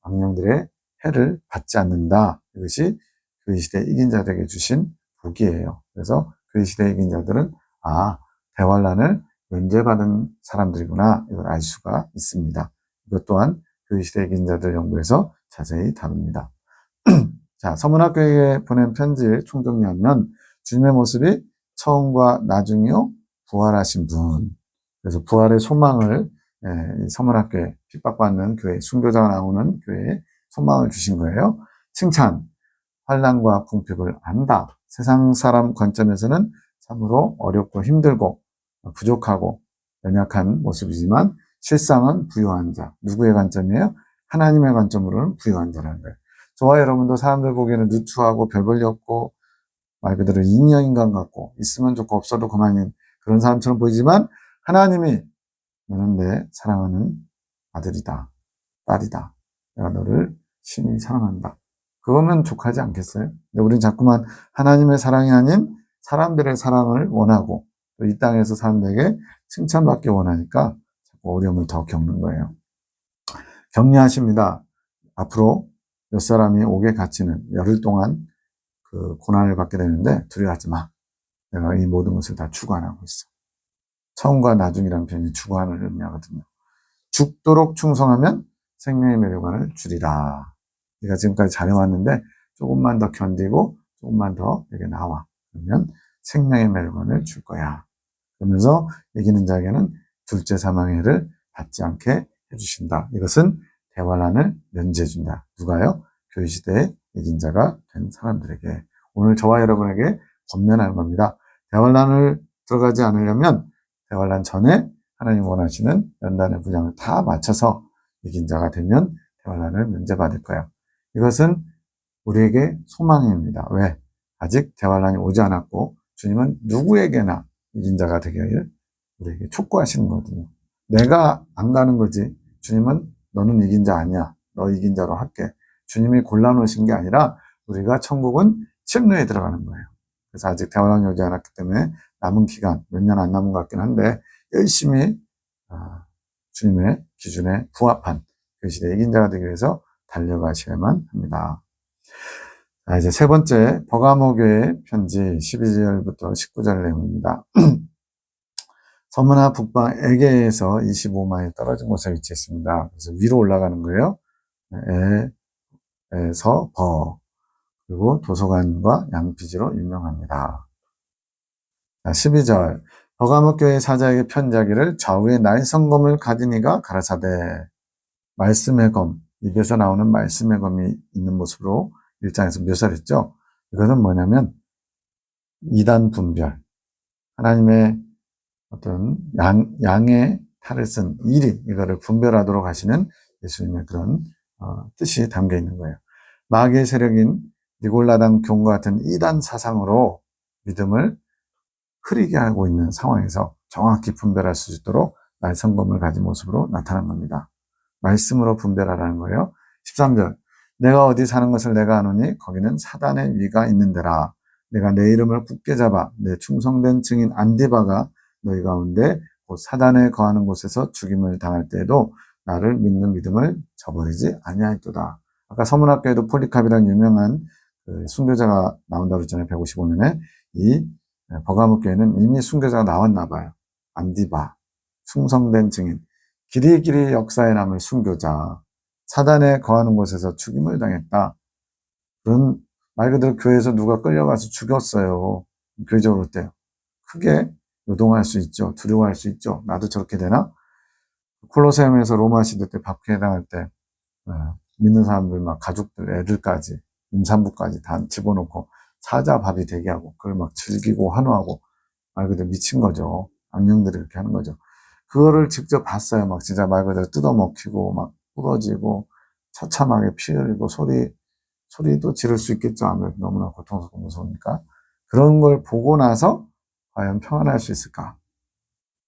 악령들의 해를 받지 않는다. 이것이 교회 시대 이긴 자들에게 주신 복이에요. 그래서 교회 시대 이긴 자들은 대환란을 면제받은 사람들이구나, 이걸 알 수가 있습니다. 이것 또한 교회 시대 이긴 자들 연구에서 자세히 다룹니다. 자, 서문학교에 보낸 편지를 총정리하면 주님의 모습이 처음과 나중이요 부활하신 분. 그래서 부활의 소망을 서문학교에 핍박받는 교회, 순교자가 나오는 교회에 소망을 주신 거예요. 칭찬, 환난과 궁핍을 안다. 세상 사람 관점에서는 참으로 어렵고 힘들고 부족하고 연약한 모습이지만 실상은 부유한 자. 누구의 관점이에요? 하나님의 관점으로는 부유한 자라는 거예요. 저와 여러분도 사람들 보기에는 누추하고 별 볼일 없고 말 그대로 인여인간 같고 있으면 좋고 없어도 그만인 그런 사람처럼 보이지만 하나님이 너는 내 사랑하는 아들이다, 딸이다. 내가 너를 심히 사랑한다. 그거면 족하지 않겠어요? 근데 우리는 자꾸만 하나님의 사랑이 아닌 사람들의 사랑을 원하고 또 이 땅에서 사람들에게 칭찬받기 원하니까 자꾸 어려움을 더 겪는 거예요. 격려하십니다. 앞으로 몇 사람이 옥에 갇히는 열흘 동안 그 고난을 받게 되는데 두려워하지 마. 내가 이 모든 것을 다 주관하고 있어. 처음과 나중이라는 표현이 주관을 의미하거든요. 죽도록 충성하면 생명의 매료관을 주리라. 네가 지금까지 잘해왔는데 조금만 더 견디고 조금만 더 여기 나와. 그러면 생명의 매료관을 줄 거야. 그러면서 이기는 자에게는 둘째 사망의 해를 받지 않게 해주신다. 이것은 대환란을 면제해준다. 누가요? 교회시대에 이긴 자가 된 사람들에게. 오늘 저와 여러분에게 권면할 겁니다. 대환란을 들어가지 않으려면 대환란 전에 하나님 원하시는 연단의 분량을 다 맞춰서 이긴 자가 되면 대환란을 면제받을 거야. 이것은 우리에게 소망입니다. 왜? 아직 대환란이 오지 않았고 주님은 누구에게나 이긴 자가 되기를 우리에게 촉구하시는 거거든요. 내가 안 가는 거지. 주님은 너는 이긴 자 아니야. 너 이긴 자로 할게. 주님이 골라놓으신 게 아니라 우리가 천국은 침노에 들어가는 거예요. 그래서 아직 대환란이 오지 않았기 때문에 남은 기간 몇 년 안 남은 것 같긴 한데 열심히 주님의 기준에 부합한 그 시대의 이긴 자가 되기 위해서 달려가셔야만 합니다. 이제 세 번째 버가모 교회 편지 12절부터 19절 내용입니다. 서문화 북방 에게에서 25마일 떨어진 곳에 위치했습니다. 그래서 위로 올라가는 거예요. 에에서 버 그리고 도서관과 양피지로 유명합니다. 12절 버가모 교회 사자에게 편지하기를 좌우에 날성검을 가진 이가 가라사대 말씀의 검 입에서 나오는 말씀의 검이 있는 모습으로 1장에서 묘사를 했죠. 이것은 뭐냐면 이단 분별 하나님의 어떤 양의 탈을 쓴 일이 이거를 분별하도록 하시는 예수님의 그런 뜻이 담겨 있는 거예요. 마귀의 세력인 니골라당 교훈과 같은 이단 사상으로 믿음을 흐리게 하고 있는 상황에서 정확히 분별할 수 있도록 말성검을 가진 모습으로 나타난 겁니다. 말씀으로 분별하라는 거예요. 13절 내가 어디 사는 것을 내가 아노니 거기는 사단의 위가 있는 데라. 내가 내 이름을 굳게 잡아 내 충성된 증인 안디바가 너희 가운데 곧 사단에 거하는 곳에서 죽임을 당할 때에도 나를 믿는 믿음을 저버리지 아니하였도다. 아까 서문학교에도 폴리캅이라는 유명한 그 순교자가 나온다고 그랬잖아요. 155년에 이 버가모 교회는 이미 순교자가 나왔나 봐요. 안디바, 충성된 증인, 길이길이 역사에 남을 순교자, 사단에 거하는 곳에서 죽임을 당했다. 그런 말 그대로 교회에서 누가 끌려가서 죽였어요. 교회적으로 때요. 크게 요동할 수 있죠. 두려워할 수 있죠. 나도 저렇게 되나? 콜로세움에서 로마 시대 때 박해당할 때 믿는 사람들 막 가족들, 애들까지 임산부까지 다 집어넣고 사자밥이 되게 하고 그걸 막 즐기고 환호하고 말 그대로 미친 거죠. 악령들이 그렇게 하는 거죠. 그거를 직접 봤어요. 막 진짜 말 그대로 뜯어먹히고 막 부러지고 처참하게 피 흘리고 소리도 지를 수 있겠죠. 아무래도 너무나 고통스럽고 무서우니까. 그런 걸 보고 나서 과연 평안할 수 있을까?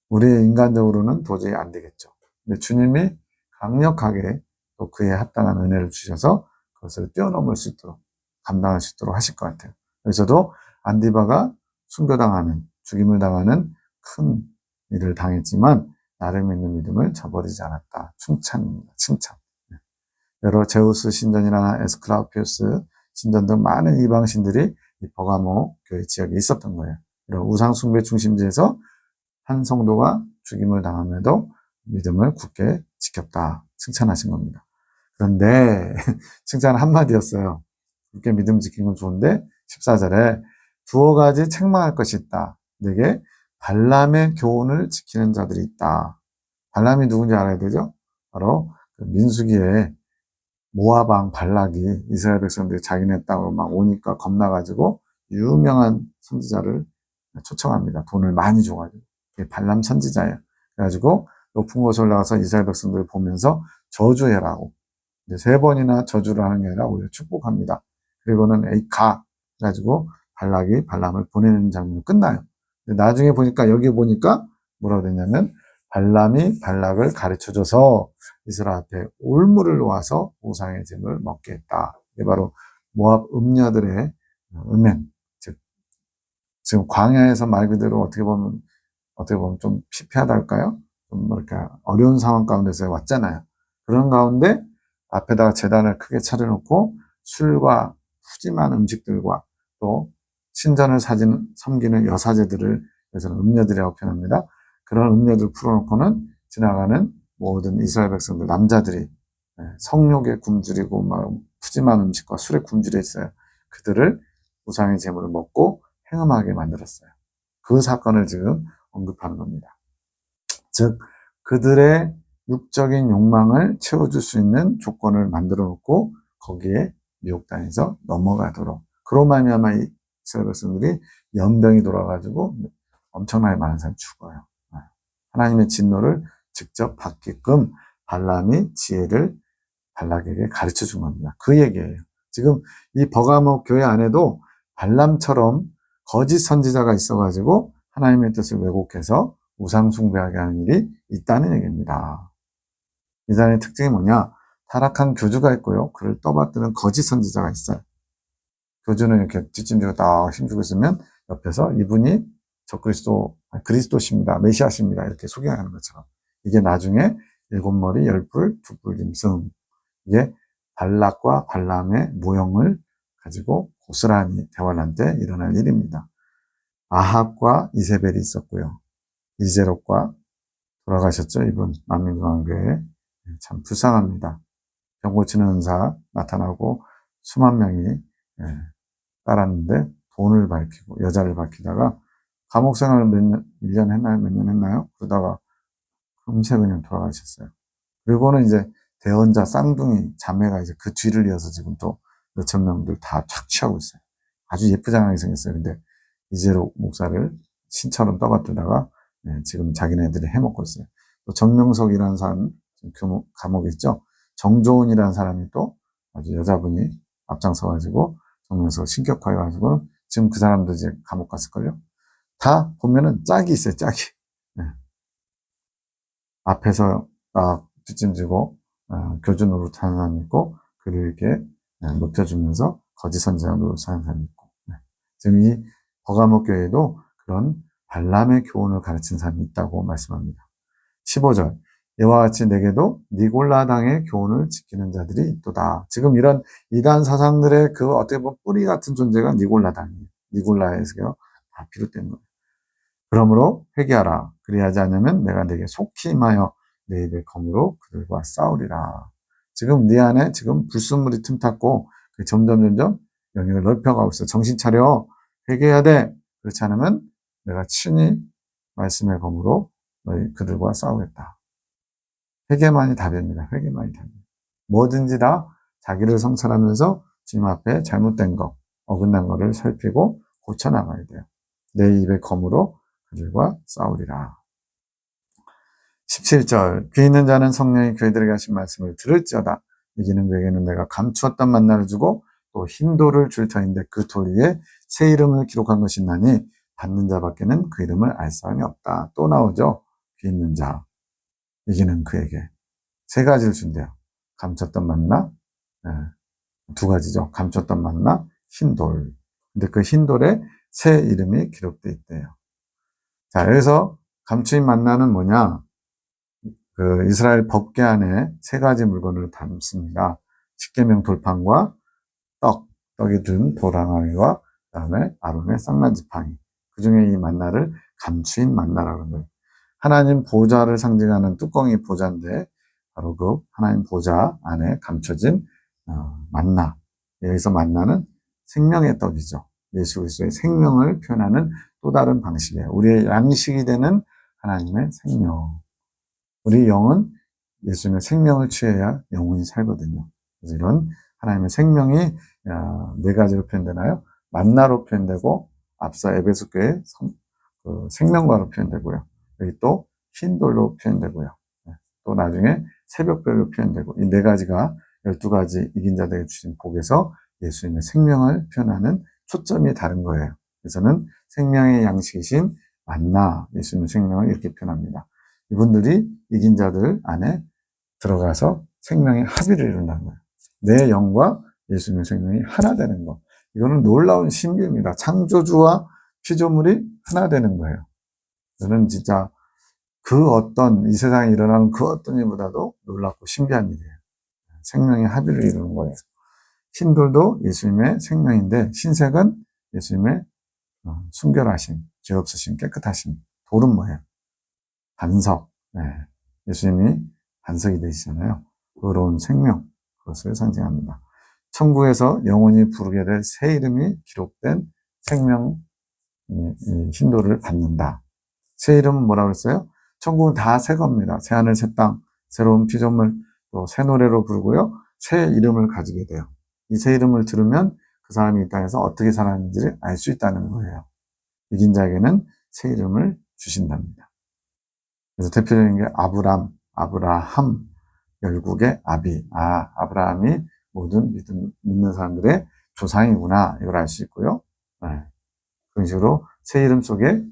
우리의 인간적으로는 도저히 안 되겠죠. 근데 주님이 강력하게 또 그에 합당한 은혜를 주셔서 그것을 뛰어넘을 수 있도록 감당할 수 있도록 하실 것 같아요. 여기서도 안디바가 순교당하는 죽임을 당하는 큰 일을 당했지만 나를 믿는 믿음을 저버리지 않았다. 칭찬입니다. 칭찬. 여러 제우스 신전이나 에스클라피우스 신전 등 많은 이방신들이 이 버가모 교회 지역에 있었던 거예요. 이런 우상숭배 중심지에서 한 성도가 죽임을 당함에도 믿음을 굳게 지켰다. 칭찬하신 겁니다. 그런데 칭찬 한마디였어요. 굳게 믿음 지킨 건 좋은데 14절에 두어 가지 책망할 것이 있다. 내게 발람의 교훈을 지키는 자들이 있다. 발람이 누군지 알아야 되죠? 바로 그 민수기에 모아방 발락이 이스라엘 백성들이 자기네 땅으로 막 오니까 겁나가지고 유명한 선지자를 초청합니다. 돈을 많이 줘가지고. 발람 선지자예요. 그래가지고 높은 곳에 올라가서 이스라엘 백성들을 보면서 저주해라고. 세 번이나 저주를 하는 게 아니라 오히려 축복합니다. 그리고는 에이 가 해가지고 발락이 발람을 보내는 장면이 끝나요. 나중에 보니까 여기 보니까 뭐라고 되냐면 발람이 발락을 가르쳐줘서 이스라엘 앞에 올무를 놓아서 우상의 짐을 먹게 했다. 이게 바로 모압 음녀들의 음행, 즉 지금 광야에서 말 그대로 어떻게 보면 좀 피폐하다 할까요? 좀 이렇게 어려운 상황 가운데서 왔잖아요. 그런 가운데 앞에다가 제단을 크게 차려놓고 술과 푸짐한 음식들과 또 신전을 섬기는 여사제들을 여기서는 음녀들이라고 표현합니다. 그런 음녀들 풀어놓고는 지나가는 모든 이스라엘 백성들, 남자들이 성욕에 굶주리고 막 푸짐한 음식과 술에 굶주려 있어요. 그들을 우상의 제물을 먹고 행음하게 만들었어요. 그 사건을 지금 언급하는 겁니다. 즉 그들의 육적인 욕망을 채워줄 수 있는 조건을 만들어 놓고 거기에 미혹당해서 넘어가도록, 그로 말미암아 이스라엘 백성들이 연병이 돌아가지고 엄청나게 많은 사람이 죽어요. 하나님의 진노를 직접 받게끔 발람이 지혜를 발락에게 가르쳐 준 겁니다. 그 얘기예요. 지금 이 버가목 교회 안에도 발람처럼 거짓 선지자가 있어가지고 하나님의 뜻을 왜곡해서 우상 숭배하게 하는 일이 있다는 얘기입니다. 이단의 특징이 뭐냐? 타락한 교주가 있고요. 그를 떠받드는 거짓 선지자가 있어요. 교주는 이렇게 뒷짐지고 딱 힘주고 있으면 옆에서 이분이 저 그리스도십니다. 메시아십니다. 이렇게 소개하는 것처럼. 이게 나중에 7머리 10뿔 2뿔 짐승, 이게 발락과 발람의 모형을 가지고 고스란히 대환란 때 일어날 일입니다. 아합과 이세벨이 있었고요. 이제롯과 돌아가셨죠. 이분 만민중앙교회. 참 불쌍합니다. 병 고치는 은사 나타나고 수만 명이 따랐는데 돈을 밝히고 여자를 밝히다가 감옥 생활을 1년 했나요? 몇 년 했나요? 그러다가 금세 그냥 돌아가셨어요. 그리고는 이제 대언자 쌍둥이 자매가 이제 그 뒤를 이어서 지금 또 몇천 명들 다 착취하고 있어요. 아주 예쁘장하게 생겼어요. 근데 이재록 목사를 신처럼 떠받들다가 지금 자기네들이 해먹고 있어요. 또 정명석이라는 사람 감옥에 있죠. 정조은이라는 사람이 또 아주 여자분이 앞장서가지고 정명석을 신격화해가지고 지금 그 사람도 이제 감옥 갔을걸요. 다 보면은 짝이 있어요. 짝이. 앞에서 딱 뒷짐지고 교주 노릇하는 사람이 있고, 그를 이렇게 높여주면서 거짓 선지자 노릇하는 사람이 있고, 지금 이 버가목 교회에도 그런 발람의 교훈을 가르친 사람이 있다고 말씀합니다. 15절, 이와 같이 내게도 니골라당의 교훈을 지키는 자들이 있도다. 지금 이런 이단 사상들의 그 어떻게 보면 뿌리 같은 존재가 니골라당이에요. 니골라에서 다 비롯된 거예요. 그러므로 회개하라. 그리하지 않으면 내가 네게 속히 임하여 내 입의 검으로 그들과 싸우리라. 지금 네 안에 지금 불순물이 틈탔고 점점 영역을 넓혀가고 있어. 정신 차려. 회개해야 돼. 그렇지 않으면 내가 친히 말씀의 검으로 너희 그들과 싸우겠다. 회개만이 답입니다. 회개만이 답입니다. 뭐든지 다 자기를 성찰하면서 주님 앞에 잘못된 거, 어긋난 거를 살피고 고쳐나가야 돼요. 내 입의 검으로 그들과 싸우리라. 17절, 귀 있는 자는 성령이 그들에게 하신 말씀을 들을지어다. 이기는 그에게는 내가 감추었던 만나를 주고 또 흰 돌을 줄 터인데 그 돌 위에 새 이름을 기록한 것이 있나니 받는 자밖에는 그 이름을 알 사람이 없다. 또 나오죠. 귀 있는 자, 이기는 그에게 세 가지를 준대요. 감췄던 만나, 두 가지죠. 감췄던 만나, 흰 돌. 근데 그 흰 돌에 새 이름이 기록되어 있대요. 자, 여기서 감추인 만나는 뭐냐? 그 이스라엘 법궤 안에 세 가지 물건을 담습니다. 십계명 돌판과 떡이 든 도랑아리와 그다음에 아론의 쌍난지팡이. 그 중에 이 만나를 감추인 만나라고 합니다. 하나님 보좌를 상징하는 뚜껑이 보좌인데 바로 그 하나님 보좌 안에 감춰진 만나. 여기서 만나는 생명의 떡이죠. 예수 그리스도의 생명을 표현하는 또 다른 방식이에요. 우리의 양식이 되는 하나님의 생명. 우리 영은 예수님의 생명을 취해야 영혼이 살거든요. 그래서 이런 하나님의 생명이 네 가지로 표현되나요? 만나로 표현되고, 앞서 에베소 교회 생명과로 표현되고요. 여기 또 흰돌로 표현되고요. 또 나중에 새벽별로 표현되고, 이 네 가지가 12가지 이긴 자들에게 주신 복에서 예수님의 생명을 표현하는 초점이 다른 거예요. 그래서는 생명의 양식이신 만나, 예수님의 생명을 이렇게 표현합니다. 이분들이 이긴 자들 안에 들어가서 생명의 합의를 이룬다는 거예요. 내 영과 예수님의 생명이 하나 되는 거. 이거는 놀라운 신비입니다. 창조주와 피조물이 하나 되는 거예요. 저는 진짜 이 세상에 일어나는 그 어떤 일보다도 놀랍고 신비한 일이에요. 생명의 합의를 이루는 거예요. 흰돌도 예수님의 생명인데, 흰색은 예수님의 순결하심, 죄 없으심, 깨끗하심. 돌은 뭐예요? 반석. 네. 예수님이 반석이 되시잖아요. 의로운 생명, 그것을 상징합니다. 천국에서 영원히 부르게 될 새 이름이 기록된 생명, 흰돌을 받는다. 새 이름은 뭐라고 했어요? 천국은 다 새 겁니다. 새 하늘, 새 땅, 새로운 피조물, 또 새 노래로 부르고요. 새 이름을 가지게 돼요. 이 새 이름을 들으면 그 사람이 이 땅에서 어떻게 살았는지를 알 수 있다는 거예요. 이긴 자에게는 새 이름을 주신답니다. 그래서 대표적인 게 아브라함, 열국의 아브라함이 모든 믿는 사람들의 조상이구나, 이걸 알 수 있고요. 네. 그런 식으로 새 이름 속에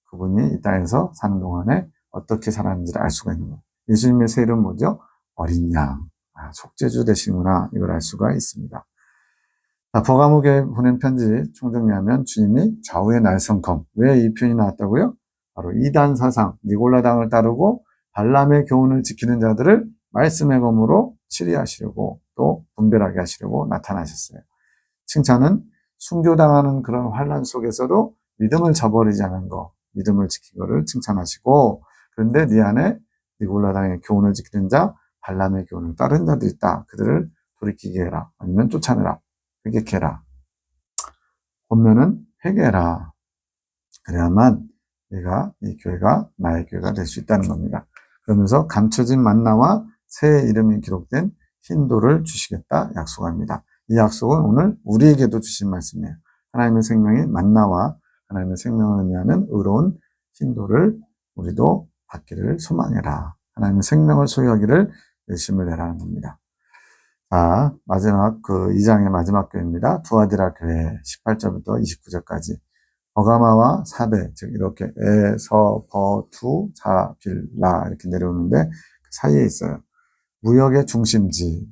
그분이 이 땅에서 사는 동안에 어떻게 살았는지를 알 수가 있는 거예요. 예수님의 새 이름 뭐죠? 어린 양, 속죄주 되시구나, 이걸 알 수가 있습니다. 버가목에 보낸 편지 총정리하면 주님이 좌우의 날성검, 왜 이 표현이 나왔다고요? 바로 이단 사상, 니골라당을 따르고 발람의 교훈을 지키는 자들을 말씀의 검으로 치리하시려고, 또 분별하게 하시려고 나타나셨어요. 칭찬은 순교당하는 그런 환란 속에서도 믿음을 저버리지 않은 거, 믿음을 지킨 거를 칭찬하시고, 그런데 네 안에 니골라당의 교훈을 지키는 자, 발람의 교훈을 따르는 자도 있다. 그들을 돌이키게 해라. 아니면 쫓아내라. 회개해라. 본면은 회개해라. 그래야만 내가 이 교회가 나의 교회가 될 수 있다는 겁니다. 그러면서 감춰진 만나와 새 이름이 기록된 흰돌을 주시겠다 약속합니다. 이 약속은 오늘 우리에게도 주신 말씀이에요. 하나님의 생명이 만나와 하나님의 생명을 의미하는 의로운 흰돌을 우리도 받기를 소망해라. 하나님의 생명을 소유하기를 열심을 내라는 겁니다. 마지막 2장의 마지막 교회입니다. 두아디라 교회 18절부터 29절까지 버가마와 사대, 즉 이렇게 에서버투 사빌라 이렇게 내려오는데 그 사이에 있어요. 무역의 중심지.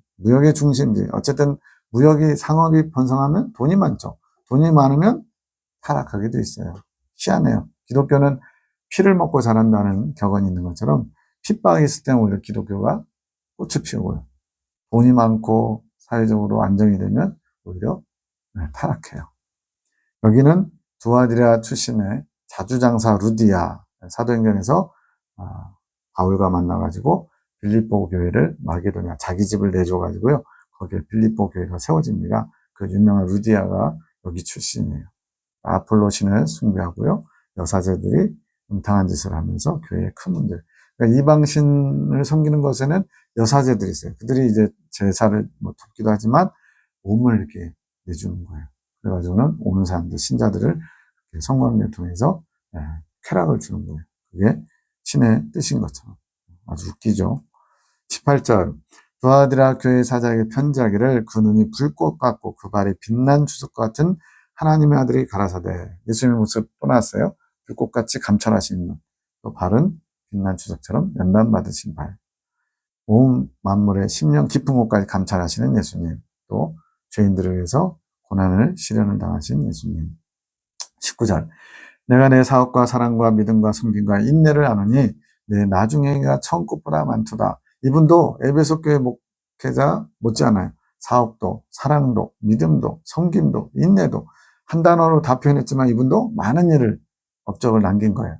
어쨌든 무역이 상업이 번성하면 돈이 많죠. 돈이 많으면 타락하게 돼 있어요. 희한해요. 기독교는 피를 먹고 자란다는 격언이 있는 것처럼 핍박이 있을 때는 오히려 기독교가 꽃을 피우고요. 돈이 많고 사회적으로 안정이 되면 오히려 타락해요. 여기는 두아디라 출신의 자주장사 루디아, 사도행전에서 바울과 만나가지고 빌립보 교회를 마게도냐, 자기 집을 내줘가지고요. 거기에 빌립보 교회가 세워집니다. 그 유명한 루디아가 여기 출신이에요. 아폴로 신을 숭배하고요. 여사제들이 음탕한 짓을 하면서 교회에 큰 문제. 그러니까 이방신을 섬기는 것에는 여사제들이 있어요. 그들이 이제 제사를 돕기도 하지만 몸을 이렇게 내주는 거예요. 그래가지고는 오는 사람들, 신자들을 성광례를 통해서 쾌락을 주는 거예요. 그게 신의 뜻인 것처럼. 아주 웃기죠. 18절. 두아디라 교회 사자에게 편지하기를 그 눈이 불꽃 같고 그 발이 빛난 주석 같은 하나님의 아들이 가라사대. 예수님의 모습 또 나왔어요. 불꽃같이 감찰하신 눈. 또 발은 빛난 주석처럼 연단 받으신 발. 온 만물의 심령 깊은 곳까지 감찰하시는 예수님. 또 죄인들을 위해서 고난을 시련을 당하신 예수님. 19절. 내가 내 사업과 사랑과 믿음과 섬김과 인내를 아느니 내 나중에가 천국보다 많도다. 이분도 에베소 교회 목회자 못지않아요. 사업도, 사랑도, 믿음도, 섬김도, 인내도 한 단어로 다 표현했지만 이분도 많은 일을 업적을 남긴 거예요.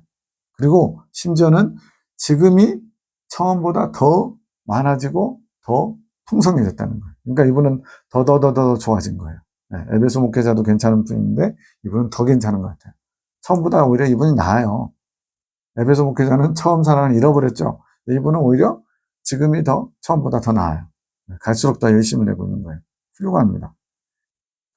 그리고 심지어는 지금이 처음보다 더 많아지고 더 풍성해졌다는 거예요. 그러니까 이분은 더 좋아진 거예요. 에베소 목회자도 괜찮은 분인데 이분은 더 괜찮은 것 같아요. 처음보다 오히려 이분이 나아요. 에베소 목회자는 처음 사랑을 잃어버렸죠. 이분은 오히려 지금이 처음보다 더 나아요. 갈수록 더 열심히 내고 있는 거예요. 훌륭합니다.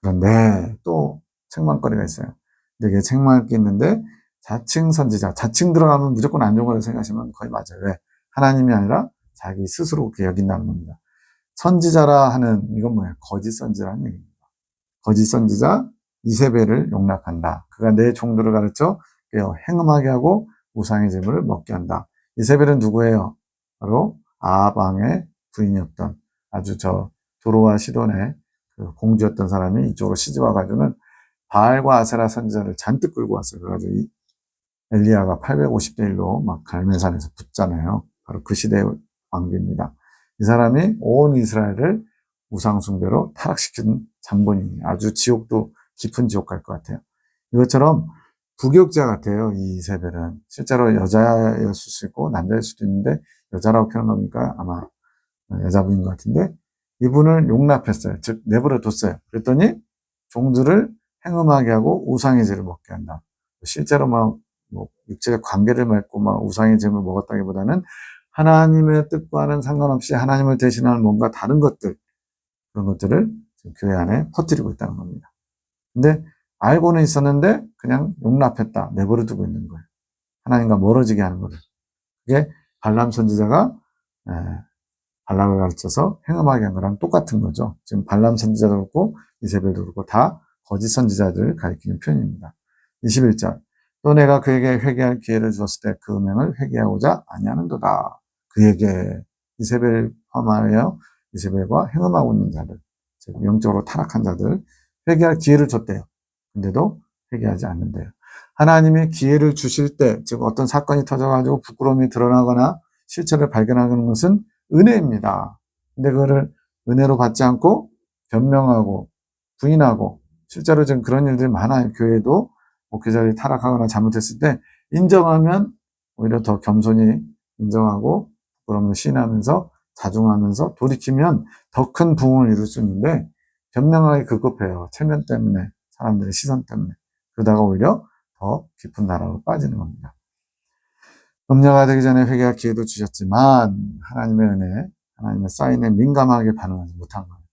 그런데 또 책망거리가 있어요. 되게 책망할 게 있는데 자칭 선지자, 자칭 들어가면 무조건 안 좋은 거라고 생각하시면 거의 맞아요. 왜? 하나님이 아니라 자기 스스로 그렇게 여긴다는 겁니다. 선지자라 하는, 이건 뭐예요? 거짓 선지자라는 얘기입니다. 거짓 선지자 이세벨을 용납한다. 그가 내 종들을 가르쳐 행음하게 하고 우상의 제물을 먹게 한다. 이세벨은 누구예요? 바로 아합 왕의 부인이었던 아주 도로와 시돈의 그 공주였던 사람이 이쪽으로 시집 와가지고는 바알과 아세라 선지자를 잔뜩 끌고 왔어요. 그래가지고 엘리야가 850대 1로 막 갈멜산에서 붙잖아요. 바로 그 시대의 왕비입니다. 이 사람이 온 이스라엘을 우상숭배로 타락시킨 장본인이 아주 지옥도 깊은 지옥 갈 것 같아요. 이것처럼 부격자 같아요. 이 이세벨은 실제로 여자였을 수 있고 남자일 수도 있는데 여자라고 표현하니까 아마 여자분인 것 같은데 이분을 용납했어요. 즉 내버려 뒀어요. 그랬더니 종들을 행음하게 하고 우상의 죄를 먹게 한다. 실제로 막 뭐 육체적 관계를 맺고 막 우상의 죄를 먹었다기보다는 하나님의 뜻과는 상관없이 하나님을 대신하는 뭔가 다른 것들, 그런 것들을 교회 안에 퍼뜨리고 있다는 겁니다. 근데 알고는 있었는데 그냥 용납했다, 내버려 두고 있는 거예요. 하나님과 멀어지게 하는 거를. 그게 발람 선지자가 발람을 가르쳐서 행음하게 한 거랑 똑같은 거죠. 지금 발람 선지자도 그렇고 이세벨도 그렇고 다 거짓 선지자들을 가리키는 표현입니다. 21절. 또 내가 그에게 회개할 기회를 주었을 때 그 음행을 회개하고자 아니하는도다. 그에게 이세벨 포함하여 이세벨과 행음하고 있는 자들, 즉 영적으로 타락한 자들 회개할 기회를 줬대요. 근데도 회개하지 않는데요. 하나님이 기회를 주실 때, 즉 어떤 사건이 터져가지고 부끄러움이 드러나거나 실체를 발견하는 것은 은혜입니다. 근데 그거를 은혜로 받지 않고 변명하고 부인하고 실제로 지금 그런 일들이 많아요. 교회도 목회자들이 타락하거나 잘못했을 때 인정하면 오히려 더 겸손히 인정하고 부끄러움을 시인하면서 자중하면서 돌이키면 더 큰 부흥을 이룰 수 있는데 변명하기 급급해요. 체면 때문에, 사람들의 시선 때문에. 그러다가 오히려 더 깊은 나라로 빠지는 겁니다. 음녀가 되기 전에 회개할 기회도 주셨지만 하나님의 은혜, 하나님의 사인에 민감하게 반응하지 못한 거예요.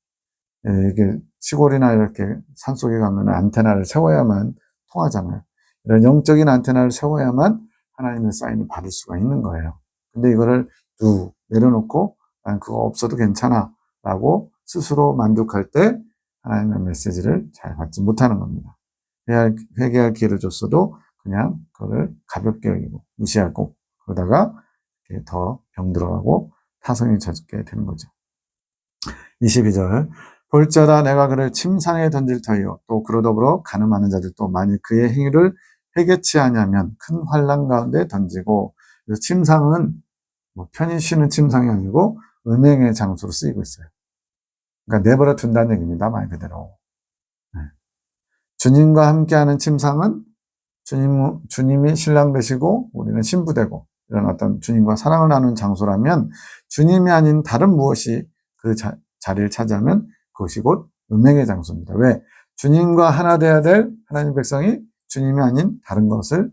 예, 이게 시골이나 이렇게 산속에 가면 안테나를 세워야만 통하잖아요. 이런 영적인 안테나를 세워야만 하나님의 사인을 받을 수가 있는 거예요. 근데 이거를 쭉 내려놓고 난 그거 없어도 괜찮아 라고 스스로 만족할 때 하나님의 메시지를 잘 받지 못하는 겁니다. 회개할 기회를 줬어도 그냥 그거를 가볍게 여기고 무시하고 그러다가 더 병들어가고 타성이 젖게 되는 거죠. 22절. 볼자다 내가 그를 침상에 던질 터이요 또 그로 더불어 간음하는 자들도 만일 그의 행위를 회개치 아니하면 큰 환난 가운데 던지고, 그래서 침상은 뭐 편히 쉬는 침상이 아니고 음행의 장소로 쓰이고 있어요. 그러니까 내버려 둔다는 얘기입니다. 말 그대로. 네. 주님과 함께하는 침상은 주님이 신랑 되시고 우리는 신부 되고 이런 어떤 주님과 사랑을 나누는 장소라면 주님이 아닌 다른 무엇이 그 자리를 차지하면 그것이 곧 음행의 장소입니다. 왜? 주님과 하나 돼야 될 하나님 백성이 주님이 아닌 다른 것을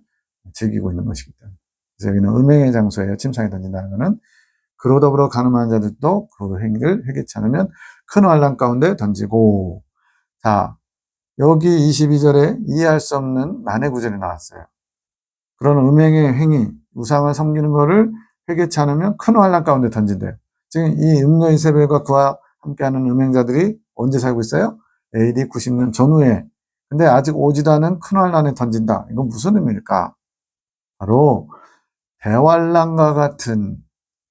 즐기고 있는 것이기 때문에. 그래서 여기는 음행의 장소예요. 침상에 던진다는 것은. 그로 더불어 간음하는 자들도 그 행위를 회개치 않으면 큰 환난 가운데 던지고. 자, 여기 22절에 이해할 수 없는 난해 구절이 나왔어요. 그런 음행의 행위, 우상을 섬기는 것을 회개치 않으면 큰 환난 가운데 던진대요. 지금 이 음녀 이세벨과 그와 함께하는 음행자들이 언제 살고 있어요? AD 90년 전후에. 근데 아직 오지도 않은 큰 환난에 던진다. 이건 무슨 의미일까? 바로 대환난과 같은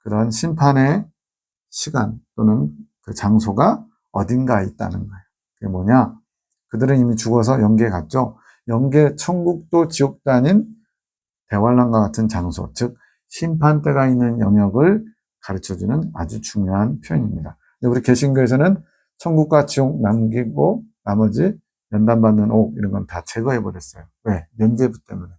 그런 심판의 시간 또는 그 장소가 어딘가에 있다는 거예요. 그게 뭐냐? 그들은 이미 죽어서 영계에 갔죠. 영계 천국도 지옥도 아닌 대환난과 같은 장소, 즉 심판대가 있는 영역을 가르쳐주는 아주 중요한 표현입니다. 우리 개신교에서는 천국과 지옥 남기고 나머지 연단받는 옥 이런 건 다 제거해버렸어요. 왜? 면죄부 때문에.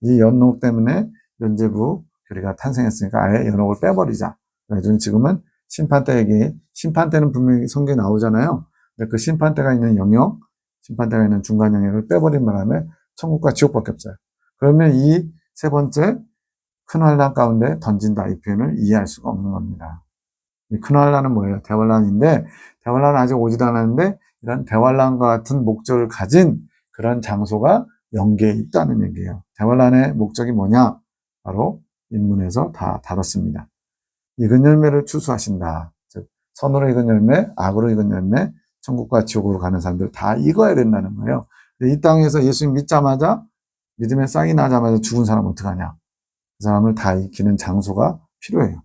이 연옥 때문에 면죄부 교리가 탄생했으니까 아예 연옥을 빼버리자. 그래서 지금은 심판대 얘기, 심판대는 분명히 성경에 나오잖아요. 근데 그 심판대가 있는 영역, 심판대가 있는 중간 영역을 빼버린 바람에 천국과 지옥밖에 없어요. 그러면 이 세 번째 큰 환난 가운데 던진다 이 표현을 이해할 수가 없는 겁니다. 이 큰 환난은 뭐예요? 대환난인데 대환난은 아직 오지도 않았는데 이런 대환난과 같은 목적을 가진 그런 장소가 영계에 있다는 얘기예요. 대환난의 목적이 뭐냐? 바로 인문에서 다 다뤘습니다. 익은 열매를 추수하신다. 즉 선으로 익은 열매, 악으로 익은 열매, 천국과 지옥으로 가는 사람들 다 익어야 된다는 거예요. 이 땅에서 예수님 믿자마자 믿음의 싹이 나자마자 죽은 사람 어떡하냐? 그 사람을 다 익히는 장소가 필요해요.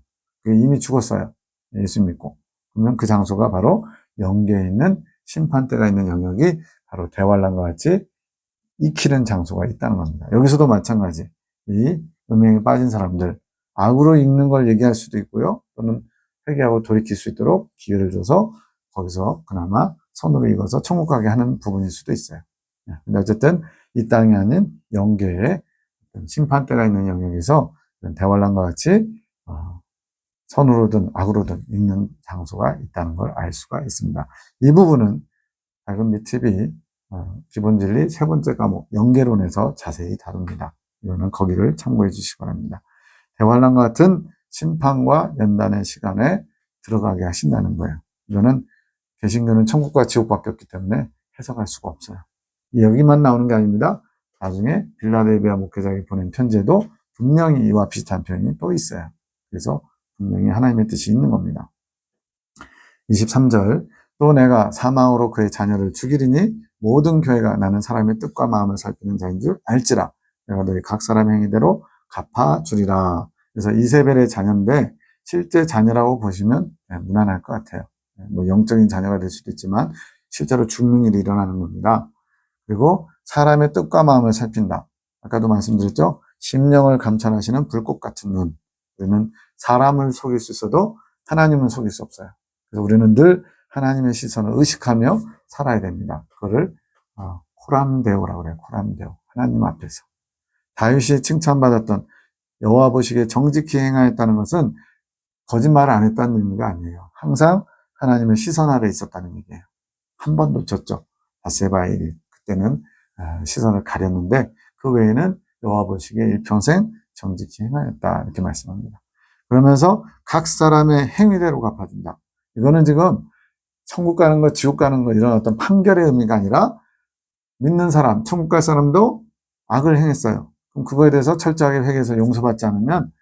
이미 죽었어요. 예수 믿고. 그러면 그 장소가 바로 영계에 있는 심판대가 있는 영역이 바로 대환난과 같이 익히는 장소가 있다는 겁니다. 여기서도 마찬가지. 이 음행에 빠진 사람들, 악으로 읽는 걸 얘기할 수도 있고요. 또는 회개하고 돌이킬 수 있도록 기회를 줘서 거기서 그나마 선으로 익어서 천국 가게 하는 부분일 수도 있어요. 근데 어쨌든 이 땅이 아닌 영계의 심판대가 있는 영역에서 대환란과 같이 선으로든 악으로든 읽는 장소가 있다는 걸 알 수가 있습니다. 이 부분은 작은 및 TV 기본 진리 세 번째 과목 영계론에서 자세히 다룹니다. 이거는 거기를 참고해 주시기 바랍니다. 대환란과 같은 심판과 연단의 시간에 들어가게 하신다는 거예요. 이거는 개신교는 천국과 지옥밖에 없기 때문에 해석할 수가 없어요. 여기만 나오는 게 아닙니다. 나중에 빌라델비아 목회자에게 보낸 편지에도 분명히 이와 비슷한 표현이 또 있어요. 그래서 분명히 하나님의 뜻이 있는 겁니다. 23절 또 내가 사망으로 그의 자녀를 죽이리니 모든 교회가 나는 사람의 뜻과 마음을 살피는 자인 줄 알지라 내가 너희 각 사람의 행위대로 갚아주리라. 그래서 이세벨의 자녀인데 실제 자녀라고 보시면 무난할 것 같아요. 뭐 영적인 자녀가 될 수도 있지만 실제로 죽는 일이 일어나는 겁니다. 그리고 사람의 뜻과 마음을 살핀다. 아까도 말씀드렸죠. 심령을 감찰하시는 불꽃 같은 눈. 우리는 사람을 속일 수 있어도 하나님은 속일 수 없어요. 그래서 우리는 늘 하나님의 시선을 의식하며 살아야 됩니다. 그거를 코람데오라고 그래요. 코람데오. 하나님 앞에서. 다윗이 칭찬받았던 여호와 보시기에 정직히 행하였다는 것은 거짓말을 안 했다는 의미가 아니에요. 항상 하나님의 시선 아래 있었다는 얘기예요. 한 번 놓쳤죠. 바세바의 일. 그때는 시선을 가렸는데 그 외에는 여호와 보시기에 일평생 정직히 행하였다. 이렇게 말씀합니다. 그러면서 각 사람의 행위대로 갚아준다. 이거는 지금 천국 가는 거, 지옥 가는 거 이런 어떤 판결의 의미가 아니라 믿는 사람, 천국 갈 사람도 악을 행했어요. 그럼 그거에 대해서 철저하게 회개해서 용서받지 않으면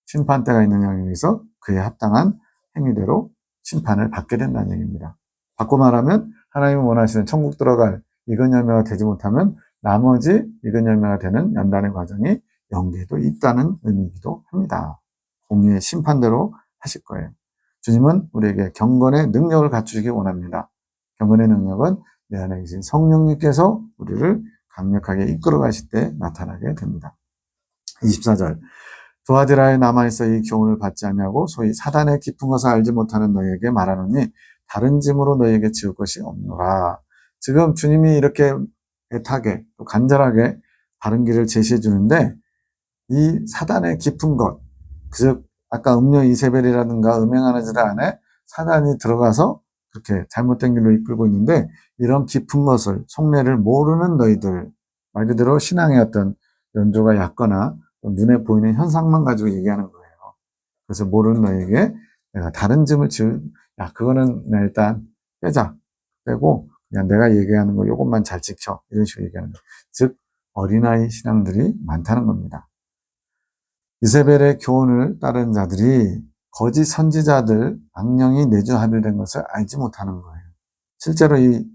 심판대가 있는 영역에서 그에 합당한 행위대로 심판을 받게 된다는 얘기입니다. 바꿔 말하면 하나님이 원하시는 천국 들어갈 익은 열매가 되지 못하면 나머지 익은 열매가 되는 연단의 과정이 영계에도 있다는 의미이기도 합니다. 공의의 심판대로 하실 거예요. 주님은 우리에게 경건의 능력을 갖추시기 원합니다. 경건의 능력은 내 안에 계신 성령님께서 우리를 강력하게 이끌어 가실 때 나타나게 됩니다. 24절 두아디라에 남아있어 이 교훈을 받지 않냐고 소위 사단의 깊은 것을 알지 못하는 너희에게 말하노니 다른 짐으로 너희에게 지을 것이 없노라. 지금 주님이 이렇게 애타게 또 간절하게 바른 길을 제시해 주는데 이 사단의 깊은 것, 즉 아까 음녀 이세벨이라든가 음행하는 자 안에 사단이 들어가서 그렇게 잘못된 길로 이끌고 있는데 이런 깊은 것을 속내를 모르는 너희들, 말 그대로 신앙의 어떤 연조가 얕거나 눈에 보이는 현상만 가지고 얘기하는 거예요. 그래서 모르는 너희에게 내가 다른 짐을 야 그거는 일단 빼자. 빼고 그냥 내가 얘기하는 거 요것만 잘 지켜. 이런 식으로 얘기하는 거예요. 즉 어린아이 신앙들이 많다는 겁니다. 이세벨의 교훈을 따르는 자들이 거짓 선지자들 악령이 내주합일된 것을 알지 못하는 거예요. 실제로 이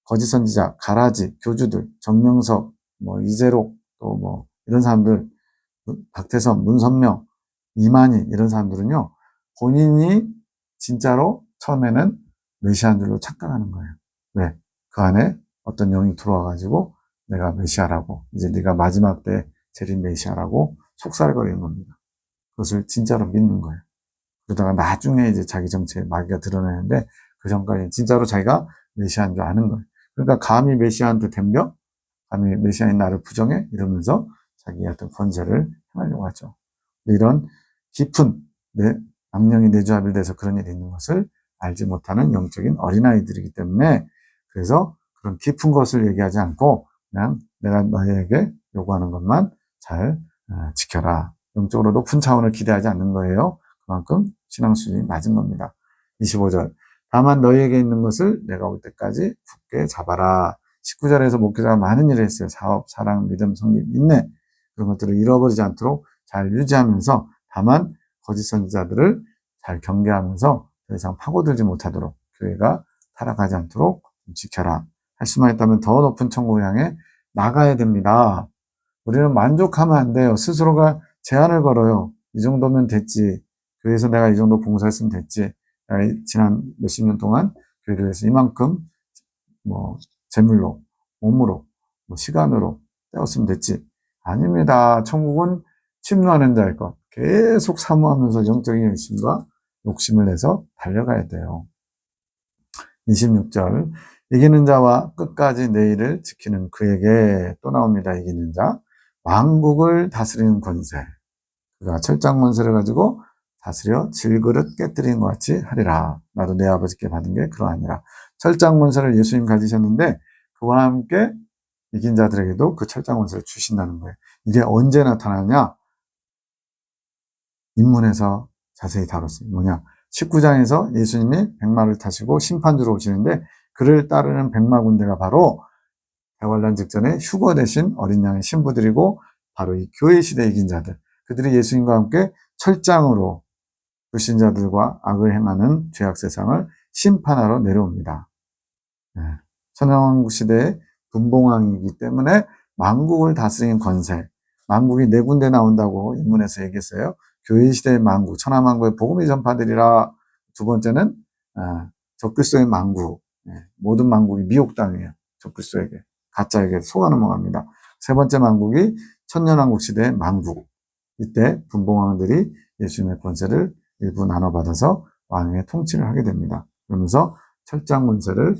거짓 선지자, 가라지, 교주들, 정명석, 이재록, 또 이런 사람들, 박태선, 문선명, 이만희 이런 사람들은요, 본인이 진짜로 처음에는 메시아인 줄로 착각하는 거예요. 왜? 그 안에 어떤 영이 들어와가지고 내가 메시아라고, 이제 네가 마지막 때 재림 메시아라고 속살거리는 겁니다. 그것을 진짜로 믿는 거예요. 그러다가 나중에 이제 자기 정체의 마귀가 드러나는데 그 전까지 진짜로 자기가 메시아인 줄 아는 거예요. 그러니까 감히 메시아한테 덤벼? 감히 메시아인 나를 부정해? 이러면서 자기의 어떤 권세를 행하려고 하죠. 이런 깊은 악령이 내주합일돼서 그런 일이 있는 것을 알지 못하는 영적인 어린아이들이기 때문에 그래서 그런 깊은 것을 얘기하지 않고 그냥 내가 너희에게 요구하는 것만 잘 지켜라. 영적으로 높은 차원을 기대하지 않는 거예요. 그만큼 신앙 수준이 낮은 겁니다. 25절 다만 너희에게 있는 것을 내가 올 때까지 굳게 잡아라. 19절에서 목회자가 많은 일을 했어요. 사업, 사랑, 믿음, 성립, 인내 그런 것들을 잃어버리지 않도록 잘 유지하면서 다만 거짓 선지자들을 잘 경계하면서 더 이상 파고들지 못하도록 교회가 타락하지 않도록 지켜라. 할 수만 있다면 더 높은 천국을 향해 나가야 됩니다. 우리는 만족하면 안 돼요. 스스로가 제한을 걸어요. 이 정도면 됐지. 교회에서 내가 이 정도 봉사했으면 됐지. 내가 지난 몇십 년 동안 교회를 위해서 이만큼 재물로, 몸으로, 시간으로 때웠으면 됐지. 아닙니다. 천국은 침노하는 자일 것. 계속 사모하면서 영적인 열심과 욕심을 내서 달려가야 돼요. 26절. 이기는 자와 끝까지 내 일을 지키는 그에게 또 나옵니다. 이기는 자. 왕국을 다스리는 권세. 그가 철장 권세를 가지고 다스려 질그릇 깨뜨리는 것 같이 하리라. 나도 내 아버지께 받은 게 그러하니라. 철장 권세를 예수님 가지셨는데 그와 함께 이긴 자들에게도 그 철장 권세를 주신다는 거예요. 이게 언제 나타나냐? 인문에서 자세히 다뤘어요. 뭐냐? 19장에서 예수님이 백마를 타시고 심판주로 오시는데 그를 따르는 백마 군대가 바로 대환란 직전에 휴거 대신 어린 양의 신부들이고 바로 이 교회 시대 이긴 자들. 그들이 예수님과 함께 철장으로 불신자들과 악을 행하는 죄악 세상을 심판하러 내려옵니다. 천황왕국 시대의 분봉왕이기 때문에 만국을 다스리는 권세, 만국이 네 군데 나온다고 인문에서 얘기했어요. 교회 시대의 만국, 천하만국의 복음이 전파되리라. 두 번째는 적그리스도의 만국, 모든 만국이 미혹당해요. 적그리스도에게, 가짜에게 속아 넘어갑니다. 세 번째 만국이 천년왕국 시대의 만국. 이때 분봉왕들이 예수님의 권세를 일부 나눠받아서 왕의 통치를 하게 됩니다. 그러면서 철장 권세를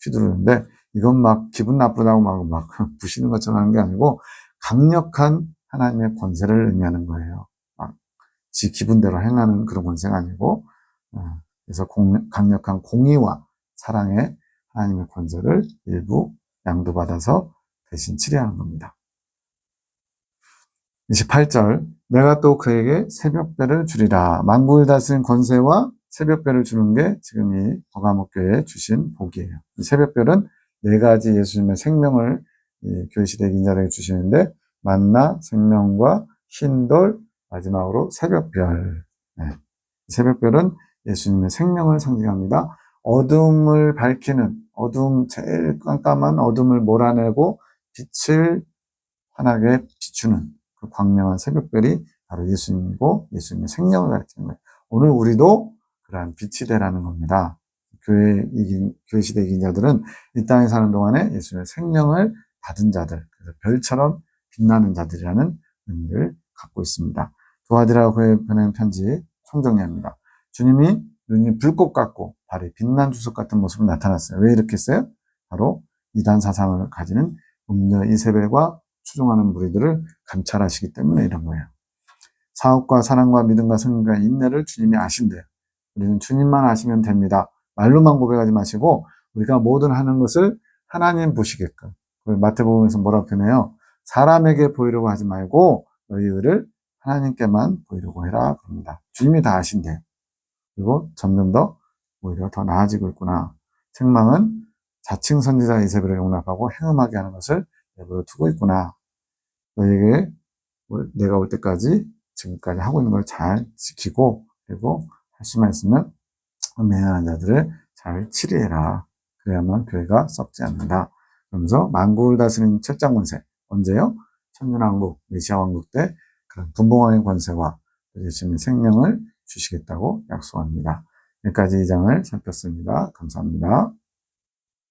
휘두르는데 이건 막 기분 나쁘다고 막 부시는 것처럼 하는 게 아니고 강력한 하나님의 권세를 의미하는 거예요. 막 지 기분대로 행하는 그런 권세가 아니고 그래서 강력한 공의와 사랑의 하나님의 권세를 일부 양도받아서 대신 치료하는 겁니다. 28절 내가 또 그에게 새벽별을 주리라. 만국을 다스린 권세와 새벽별을 주는 게 지금 이 버가목교에 주신 복이에요. 이 새벽별은 네 가지 예수님의 생명을 이 교회시대 인자에게 주시는데 만나, 생명과 흰돌, 마지막으로 새벽별. 새벽별은 예수님의 생명을 상징합니다. 어둠을 밝히는, 제일 깜깜한 어둠을 몰아내고 빛을 환하게 비추는 그 광명한 새벽별이 바로 예수님이고 예수님의 생명을 가리키는 거예요. 오늘 우리도 그러한 빛이 되라는 겁니다. 교회 시대 이긴 자들은 이 땅에 사는 동안에 예수님의 생명을 받은 자들, 그래서 별처럼 빛나는 자들이라는 의미를 갖고 있습니다. 도와드라 그에 보낸 편지 총정리합니다. 주님이 눈이 불꽃 같고 발이 빛난 주석 같은 모습으로 나타났어요. 왜 이렇게 했어요? 바로 이단 사상을 가지는 음녀 이세벨과 추종하는 무리들을 감찰하시기 때문에 이런 거예요. 사업과 사랑과 믿음과 성령과 인내를 주님이 아신대요. 우리는 주님만 아시면 됩니다. 말로만 고백하지 마시고 우리가 모든 하는 것을 하나님 보시게끔. 마태복음에서 뭐라고 표현해요? 사람에게 보이려고 하지 말고 너희 의를 하나님께만 보이려고 해라 그럽니다. 주님이 다 아신대요. 그리고 점점 더 오히려 더 나아지고 있구나. 책망은 자칭 선지자 이세벨을 용납하고 행음하게 하는 것을 내버려 두고 있구나. 너에게 내가 올 때까지 지금까지 하고 있는 걸 잘 지키고 그리고 할 수만 있으면 매연한 자들을 잘 치리해라. 그래야만 교회가 썩지 않는다. 그러면서 만국을 다스리는 철장 권세. 언제요? 천년왕국, 메시아왕국 때 그런 분봉왕의 권세와 예수님의 생명을 주시겠다고 약속합니다. 여기까지 이 장을 살폈습니다. 감사합니다.